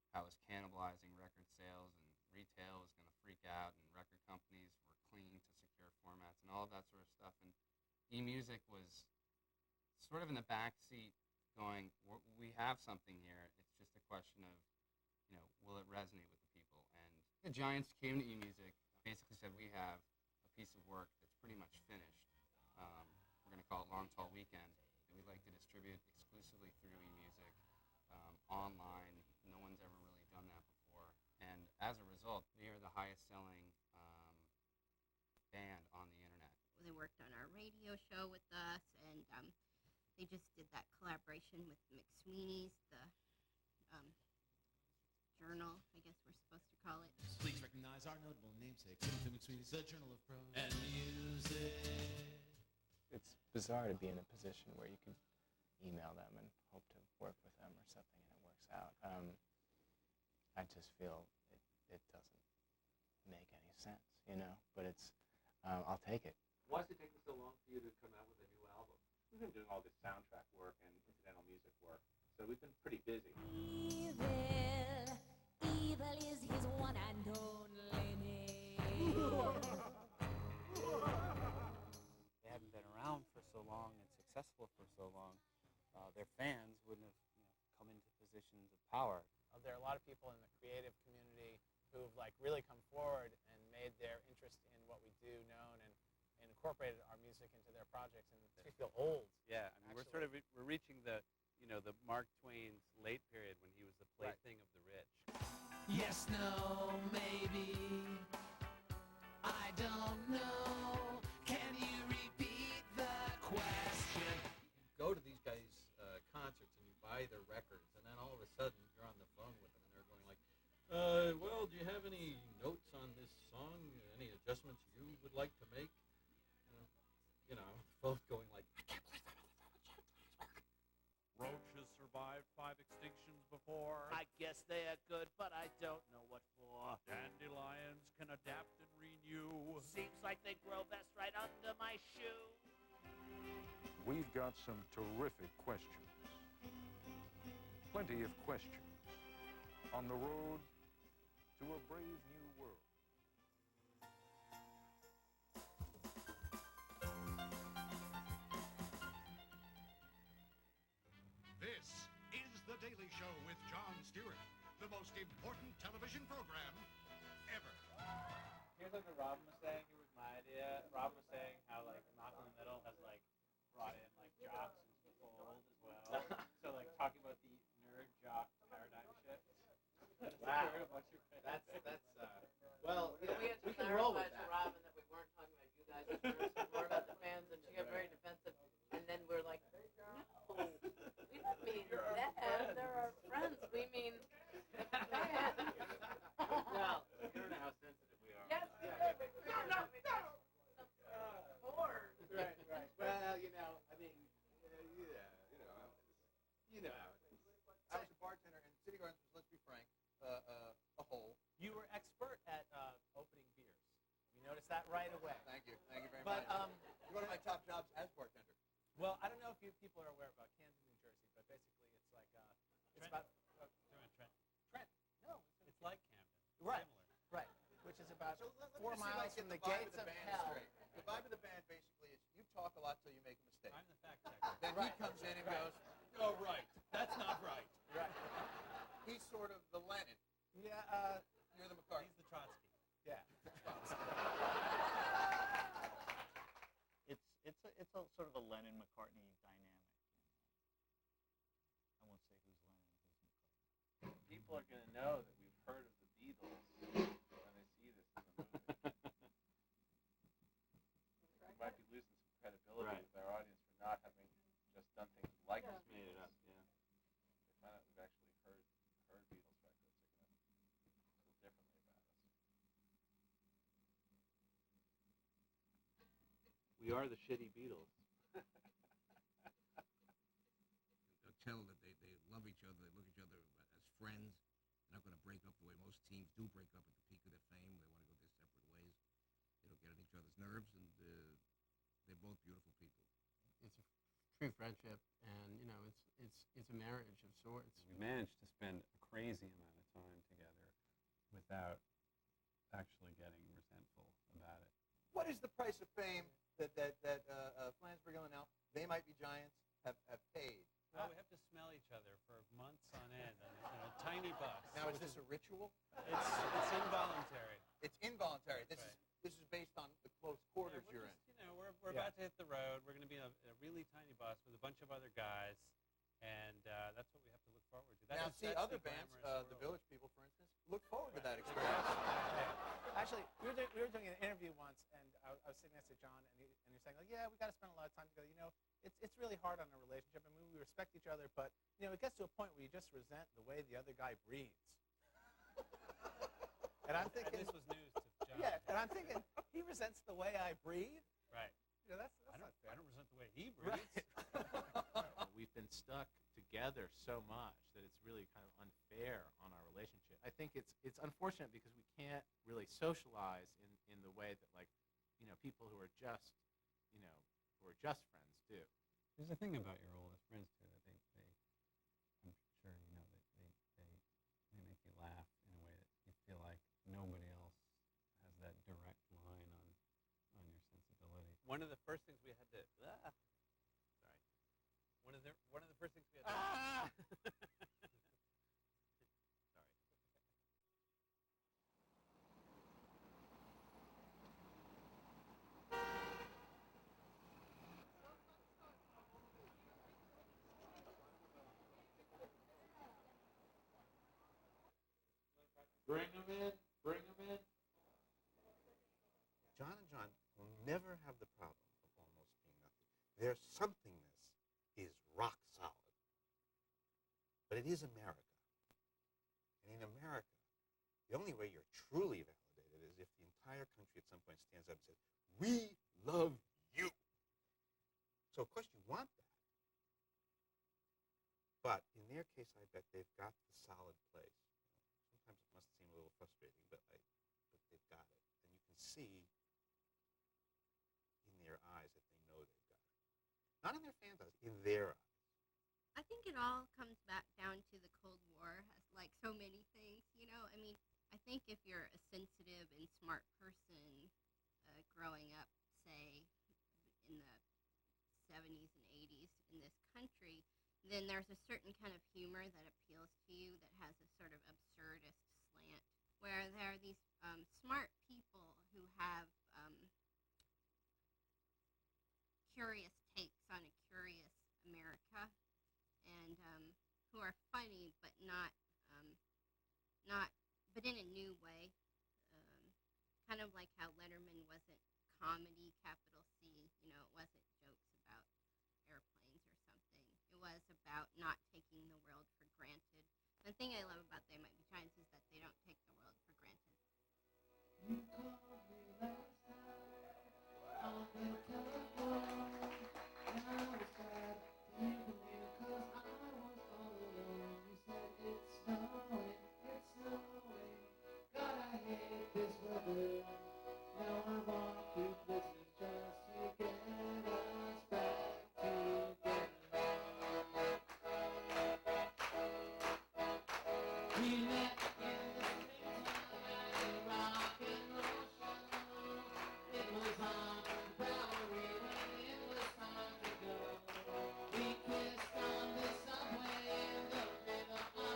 how it was cannibalizing record sales and retail was going to freak out and record companies were clinging to secure formats and all of that sort of stuff. And e-music was sort of in the back seat going, we have something here. It's just a question of, will it resonate with the people? And the Giants came to e-music, basically said, we have a piece of work that's pretty much finished. We're going to call it Long Tall Weekend. And we'd like to distribute exclusively through e-music, online. No one's ever really done that before. And as a result, we are the highest selling band on the internet. They worked on our radio show with us, and they just did that collaboration with McSweeney's, the journal, I guess we're supposed to call it. Please recognize our notable namesake, Timothy McSweeney's The Journal of Prose and Music. It's bizarre to be in a position where you could email them and hope to work with them or something, and it works out. I just feel it doesn't make any sense, but it's, I'll take it. Why is it taking so long for you to come out with a new album? We've been doing all this soundtrack work and incidental music work, so we've been pretty busy. Evil is his one and only name. They hadn't been around for so long and successful for so long. Their fans wouldn't have come into positions of power. There are a lot of people in the creative community who've really come forward and made their interest in what we do known and incorporated our music into their projects, and we feel old. Yeah, I mean, we're reaching the Mark Twain's late period when he was the plaything of the rich. Yes, no, maybe. I don't know. Can you repeat the question? You go to these guys' concerts and you buy their records, and then all of a sudden you're on the phone with them and they're going like, well, do you have any notes on this song? Any adjustments you would like to make? Both going like, I can't believe that. Roaches survived 5 extinctions before. I guess they are good, but I don't know what for. Dandelions can adapt and renew. Seems like they grow best right under my shoe. We've got some terrific questions. Plenty of questions. On the road to a brave new world. This is The Daily Show with Jon Stewart, the most important television program ever. Here's what Robin was saying. Here was my idea. Robin was saying how Knock in the Middle has brought in jocks into the fold as well. So talking about the Wow. That's well, We yeah, had to we can roll clarify with to that. Robin that we weren't talking about you guys at first, but more about the fans, and she got very defensive. And then we're like, no, we don't mean them. They're our friends. We mean the fans. Well, you don't know how sensitive we are. Yes, we do. We figured out we got some support. Right. Well, I mean, how it is. I was a bartender, and City Gardens was, let's be frank, a hole. You were expert at opening beers. We noticed that right away. Thank you very But, much. One of my top jobs as bartender. Well, I don't know if you people are aware about Camden, New Jersey, but basically it's like it's about Trent. No, It's like Camden. Right. Similar. Right. Which is about So let 4 me see if I miles can from get the vibe gates of of the band hell. straight. The vibe of the band basically is you talk a lot till you make a mistake. I'm the fact checker. Then he comes in and goes, "Oh right, that's not right." Right. He's sort of the Lenin. Yeah. You're the McCarthy. He's the Trotsky. Yeah. It's a sort of a Lennon McCartney dynamic. I won't say who's Lennon and who's McCartney. People are going to know that we've heard of the Beatles when they see this in the movie. We might be losing some credibility with our audience for not having just done things like this. Made it up, yeah. They find out we've actually heard Beatles records. They're going to feel differently about us. We are the shitty Beatles. They'll tell that they love each other, they look at each other as friends. They're not going to break up the way most teams do break up at the peak of their fame. They want to go their separate ways. They don't get on each other's nerves, and they're both beautiful people. It's a true friendship, and it's a marriage of sorts. We managed to spend a crazy amount of time together without actually getting resentful about it. What is the price of fame that Flansburgh and Linnell, they might be giants, have paid? Well, we have to smell each other for months on end on a tiny bus. Now, is this a ritual? It's involuntary. It's involuntary. This is based on the close quarters you're in. We're about to hit the road. We're going to be in a really tiny bus with a bunch of other guys, and that's what we have to look forward to. Now, see, other bands, the Village People, for instance, look forward to that experience. Actually, we were doing an interview once, and I was sitting next to John, and he was saying, like, yeah, we got to spend a lot of time together. It's really hard on a relationship. I mean, we respect each other, but it gets to a point where you just resent the way the other guy breathes. And I'm thinking, this was news to John. Yeah, and I'm thinking he resents the way I breathe. Right. That's I not fair. don't resent the way he breathes. Right. We've been stuck together so much that it's really kind of unfair on our relationship. I think it's unfortunate because we can't really socialize in the way that people who are just friends do. There's a thing about your oldest friends too that they I'm sure you know that they make you laugh in a way that you feel like nobody else has that direct line on your sensibility. One of the first things we had to sorry. One of the first things we had to Bring them in. Bring them in. John and John will never have the problem of almost being nothing. Their somethingness is rock solid. But it is America. And in America, the only way you're truly validated is if the entire country at some point stands up and says, "We love you." So, of course, you want that. But in their case, I bet they've got the solid place. Sometimes it must seem a little frustrating, but they've got it. And you can see in their eyes that they know they've got it. Not in their fans' eyes, in their eyes. I think it all comes back down to the Cold War, as like so many things, I mean, I think if you're a sensitive and smart person growing up, say, in the 70s and 80s in this country, then there's a certain kind of humor that appeals to you that has a sort of absurdist slant, where there are these smart people who have curious takes on a curious America, and who are funny but not not, but in a new way. Kind of like how Letterman wasn't comedy, capital C. You know, it wasn't jokes about airplanes or something. It was about not taking the world for granted. The thing I love about They Might Be Giants is that they don't take the world for granted. You called me last night on the telephone, and I was sad to hear from you 'cause I was all alone. You said it's snowing, God I hate this weather. Now I walk through blizzards just to get us back together. We met in the springtime at a rock and roll show. It was on the Bowery when it was time to go. We kissed on the subway in the middle of the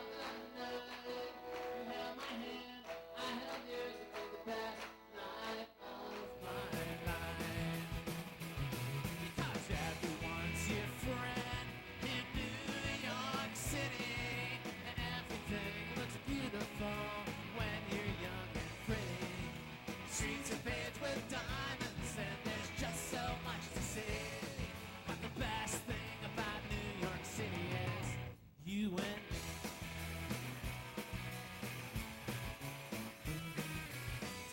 night. You held my hand, I held yours. It was the best night of my life. Because everyone's your friend in New York City, and everything looks beautiful when you're young and pretty. Streets are paved with diamonds, and there's just so much to see. But the best thing about New York City is you and me.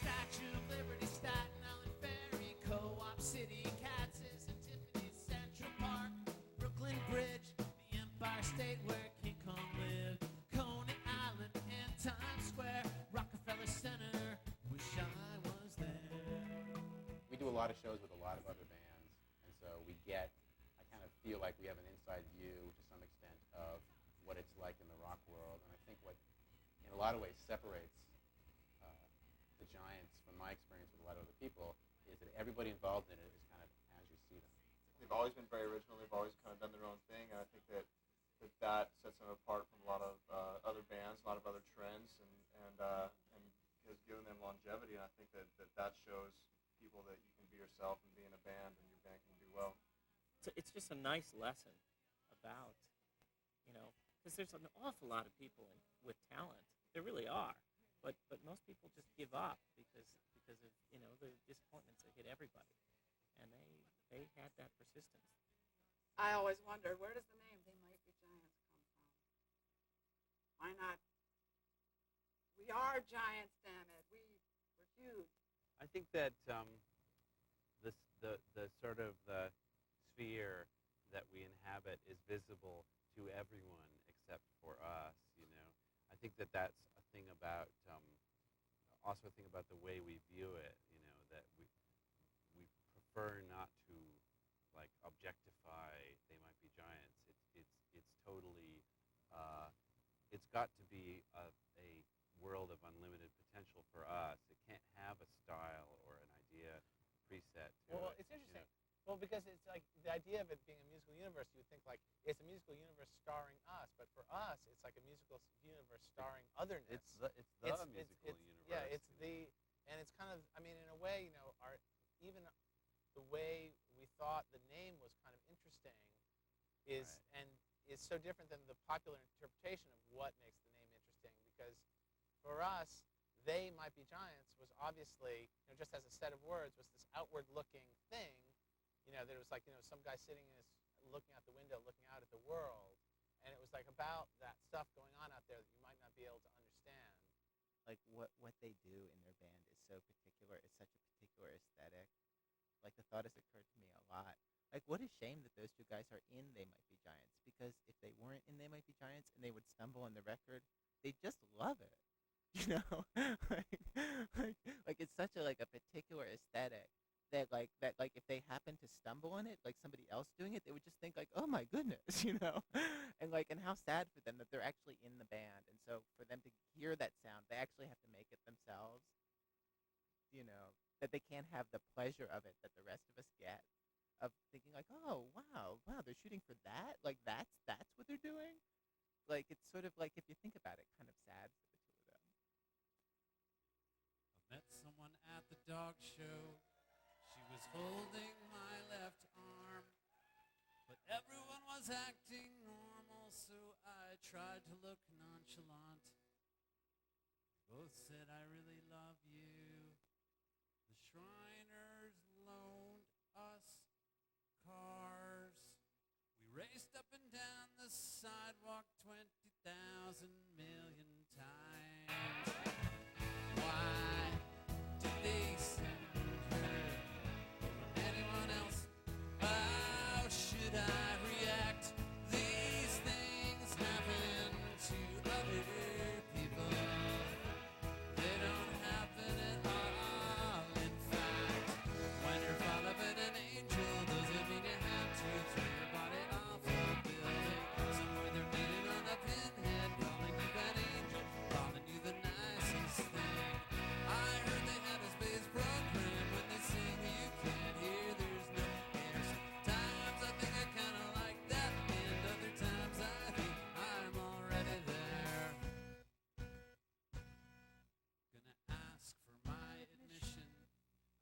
Statue of Liberty, Staten Island Ferry, Co-op City, Katz's and Tiffany's, Central Park, Brooklyn Bridge, the Empire State where King Kong lived, Coney Island and Times Square, Rockefeller Center, wish I was there. We do a lot of shows with a lot of other bands, and so I kind of feel like we have an inside view to some extent of what it's like in the rock world, and I think what in a lot of ways separates the Giants from my experience with a lot of other people is that everybody involved in it is kind of as you see them. They've always been very original. They've always kind of done their own thing, and I think that sets them apart from a lot of other bands, a lot of other trends, and has given them longevity. And I think that shows people that you can be yourself and be in a band, and your band can do well. So it's just a nice lesson about, because there's an awful lot of people with talent. There really are, but most people just give up because of the disappointments that hit everybody, and they had that persistence. I always wondered, where does the name They Might Be Giants come from? Why not? We are giants, damn it. We're huge. I think that the sort of the sphere that we inhabit is visible to everyone except for us. I think that that's a thing about also a thing about the way we view it. That we prefer not to like objectify They Might Be Giants. It's totally it's got to be a world of unlimited potential for us. It can't have a style or an idea preset to Well, it. it's interesting. Well, because it's like the idea of it being a musical universe, you would think like it's a musical universe starring us, but for us, it's like a musical universe starring otherness. It's the musical universe. Yeah, and it's kind of, in a way, even the way we thought the name was kind of interesting is so different than the popular interpretation of what makes the name interesting, because for us, They Might Be Giants was obviously, just as a set of words, was this outward-looking thing, that it was like, some guy sitting looking out the window, looking out at the world, and it was like about that stuff going on out there that you might not be able to understand. Like what they do in their band is so particular. It's such a particular aesthetic. Like the thought has occurred to me a lot. Like what a shame that those two guys are in They Might Be Giants, because if they weren't in They Might Be Giants and they would stumble on the record, they'd just love it. like it's such a particular aesthetic that if they happen to stumble on it, like somebody else doing it, they would just think like, oh my goodness, and how sad for them that they're actually in the band, and so for them to hear that sound, they actually have to make it themselves. That they can't have the pleasure of it that the rest of us get, of thinking like, oh wow, they're shooting for that, like that's what they're doing. Like it's sort of like, if you think about it, kind of sad for the two of them. I met someone at the dog show. She was holding my left arm, but everyone was acting normal, so I tried to look nonchalant. Both said, I really love you. The Shriners loaned us cars. We raced up and down the sidewalk 20,000 million times. Why did they send her over anyone else? How should I react? These things happen to other people. They don't happen at all. In fact, when you're following an angel, doesn't mean you have to throw your body off a building. Somewhere they're beating on a pinhead, calling you an angel, calling you the nicest thing. I heard they had a space program. When they sing, you can't hear. There's no air. Sometimes I think I kind of like that, and other times I think I'm already there. Gonna ask for my admission.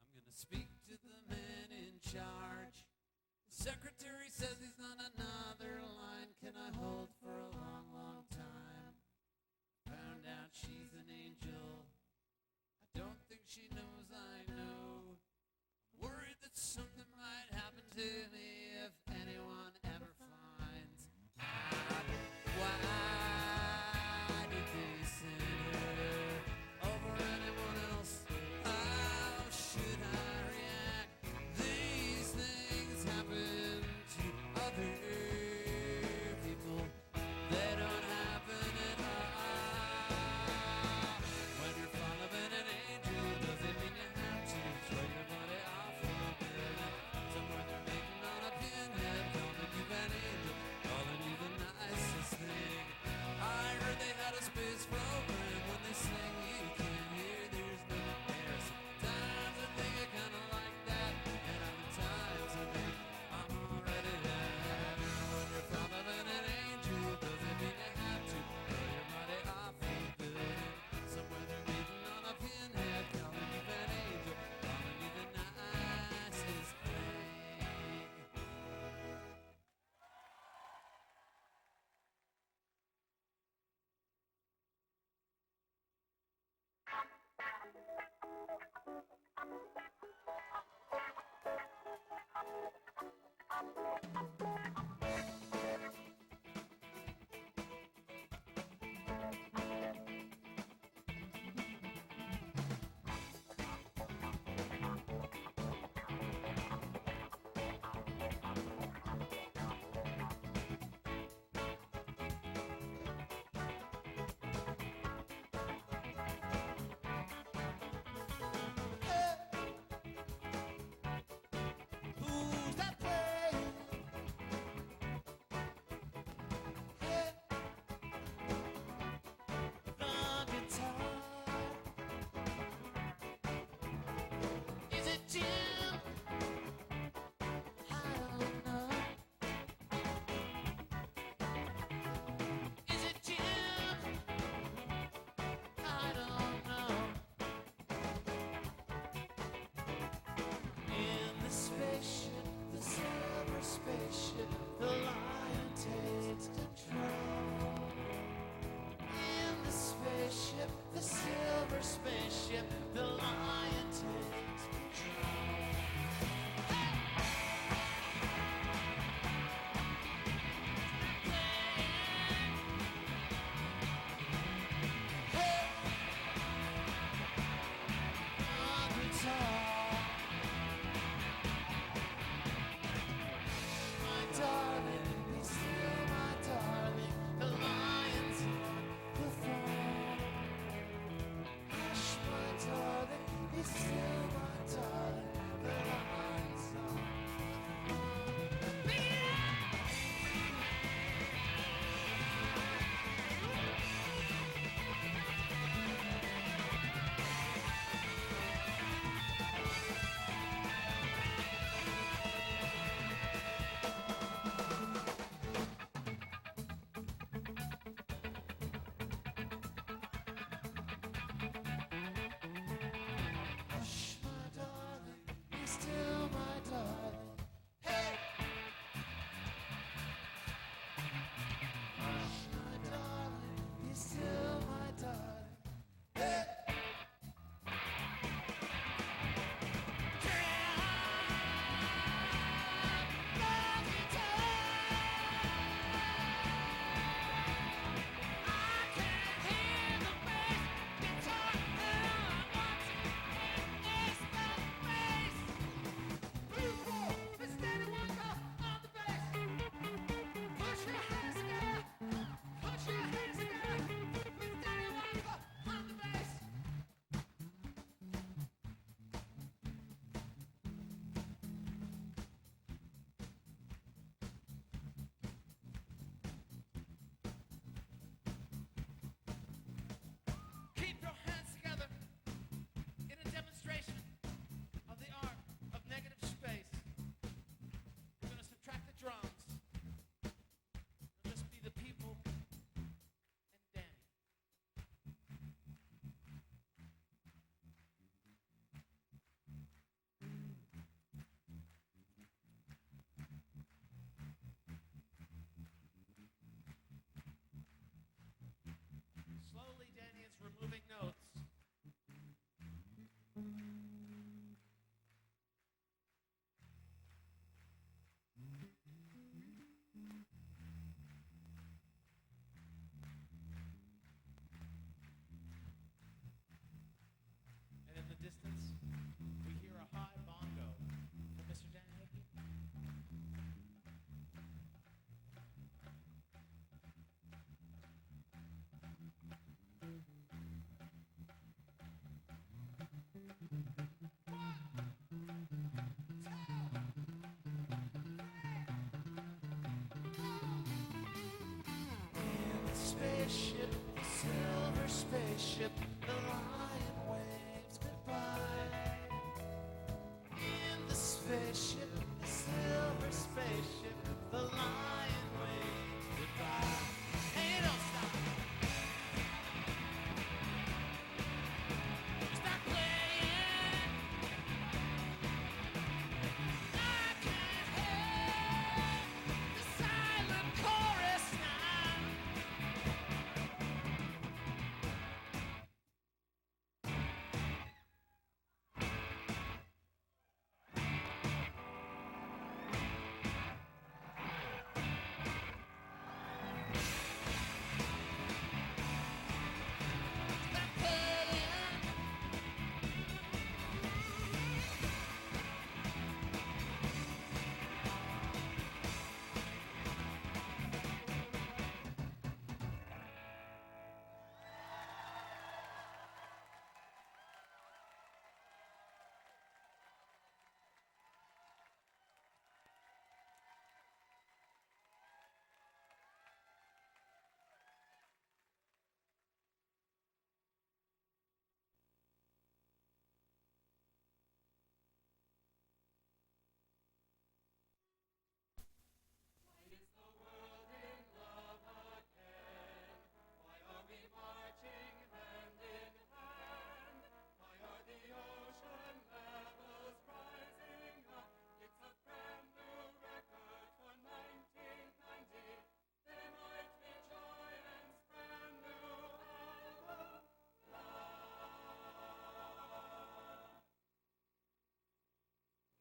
I'm gonna speak to the man in charge. The secretary says he's on another line. Can I hold for a long, long time? Found out she's an angel. I don't think she knows I know. I'm worried that something might happen to me if anyone ever finds out. Why did they send her over anyone else? How should I react? These things happen to other people. They don't happen at all. When you're following an angel, doesn't mean you have to throw your body off a building. Somewhere they're beating on a pinhead, calling you an angel, calling you the nicest thing. I heard they had a space program. When they sing, you can't hear. There's no air. Sometimes I think I kind of like that, and other times I think I'm already there. When you're following an angel, doesn't mean you have to throw your body off a building. Somewhere they're beating on a pinhead, calling you an angel, calling you the nicest thing. Who's that playing? Keep your hands together in a demonstration of the art of negative space. We're going to subtract the drums. It'll just be the people and Danny. Slowly, Danny is removing notes. And in the distance, we hear a high bongo from Mr. Danny Hickey. In the spaceship, the silver spaceship, the lion waves goodbye. In the spaceship, the silver spaceship, the lion waves goodbye. Hey, you don't stop. Stop playing. I can't help the silent chorus now.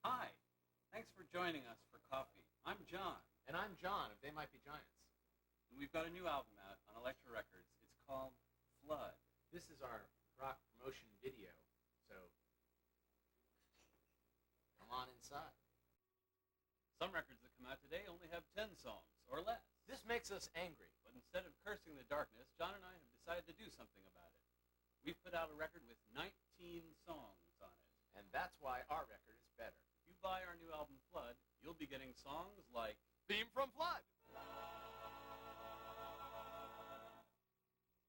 Hi, thanks for joining us for coffee. I'm John. And I'm John of They Might Be Giants. And we've got a new album out on Elektra Records. It's called Flood. This is our rock promotion video, so come on inside. Some records that come out today only have 10 songs or less. This makes us angry. But instead of cursing the darkness, John and I have decided to do something about it. We've put out a record with 19 songs on it. And that's why our record is better. If you buy our new album Flood, you'll be getting songs like Theme from Flood.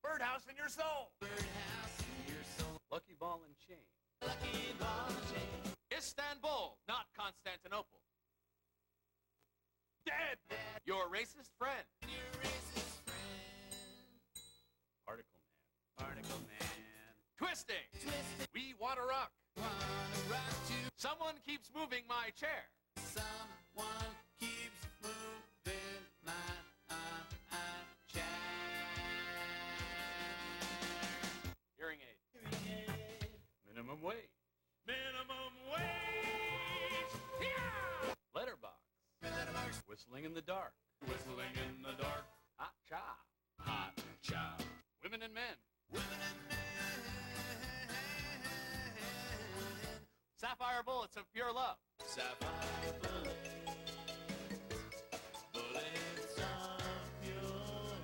Birdhouse in Your Soul. Birdhouse in your soul. Lucky Ball and Chain. Lucky ball and chain. Istanbul, not Constantinople. Dead. Your racist friend. Your racist friend. Particle Man. Barnacle Man. Twisting. Twisting. We wanna rock. Wanna rock you. Someone keeps moving my chair. Someone keeps moving my chair. Hearing aid. Minimum Wage. Minimum wage. Yeah. Letterbox. Whistling in the Dark. Whistling in the dark. Hot Cha. Hot job. Women and men. Women and men. Sapphire bullets of pure love. Sapphire bullets. Bullets of pure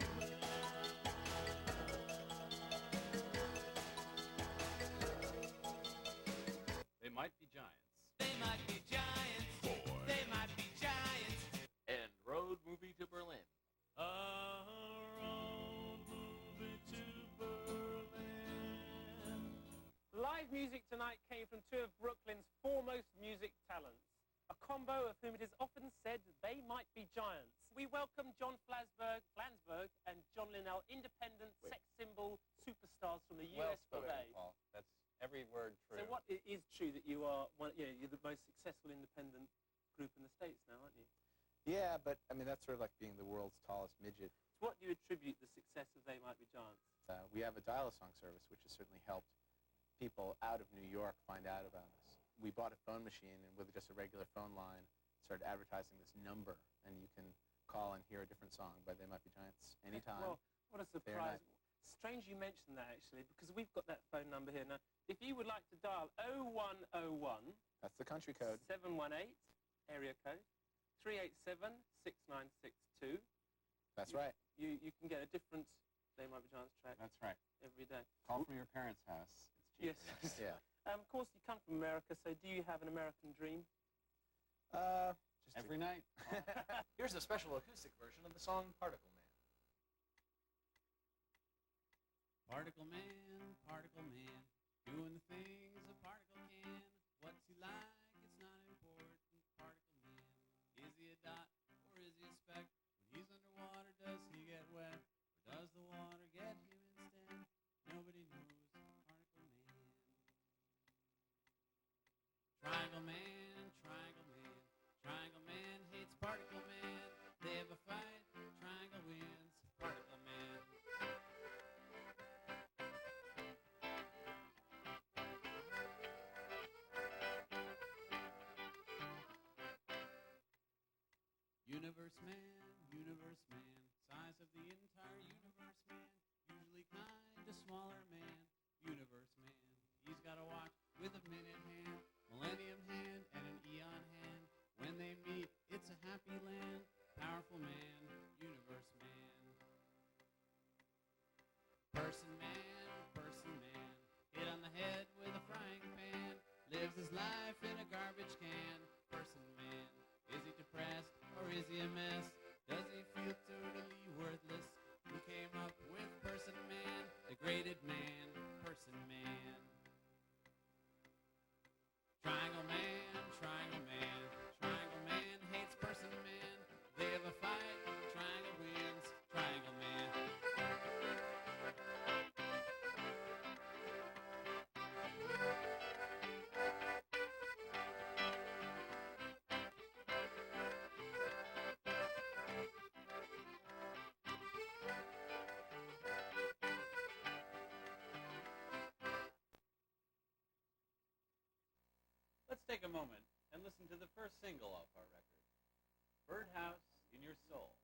They Might Be Giants. They might be giants. They might be giants. And road movie to Berlin. A road movie to Berlin. music tonight came from two of Brooklyn's foremost music talents, a combo of whom it is often said they might be giants. We welcome John Flansburgh and John Linnell, independent sex symbol superstars from the Well US of spoken, A. Paul. That's every word true. So it is true that you are you're the most successful independent group in the States now, aren't you? Yeah, but I mean that's sort of like being the world's tallest midget. To what do you attribute the success of They Might Be Giants? We have a dial-a-song service, which has certainly helped people out of New York find out about us. We bought a phone machine, and with just a regular phone line, started advertising this number, and you can call and hear a different song by They Might Be Giants anytime. Well, what a day or night. surprise. Strange you mentioned that, actually, because we've got that phone number here. Now, if you would like to dial 0101... That's the country code. 718, area code, 387-6962. That's right. You can get a different They Might Be Giants track. That's right. Every day. Call from your parents' house. It's Yes. Yeah. Of course, you come from America, so do you have an American dream? Just every night. Here's a special acoustic version of the song Particle Man. Particle Man, doing the things a particle can. What's he like? It's not important. Particle Man, is he a dot or is he a speck? When he's underwater, does he get wet? Or does the water get him instead? Nobody knows. Particle Man. Triangle Man, Triangle Man hates Particle Man. They have a fight, Triangle wins. Particle Man. Universe Man, size of the entire universe man, usually kinda smaller man, universe man. He's got a watch with a minute hand, millennium hand, and an eon hand. When they meet, it's a happy land, powerful man, universe man. Person man, hit on the head with a frying pan, lives his life in a garbage can. Person man, is he depressed or is he a mess? Does he feel totally worthless? Who came up with Person Man? Degraded man, Person Man. Triangle Man, Triangle Man, Triangle Man hates Person Man. They have a fight, Triangle wins, Triangle Man. Let's take a moment and listen to the first single off our record, Birdhouse in Your Soul.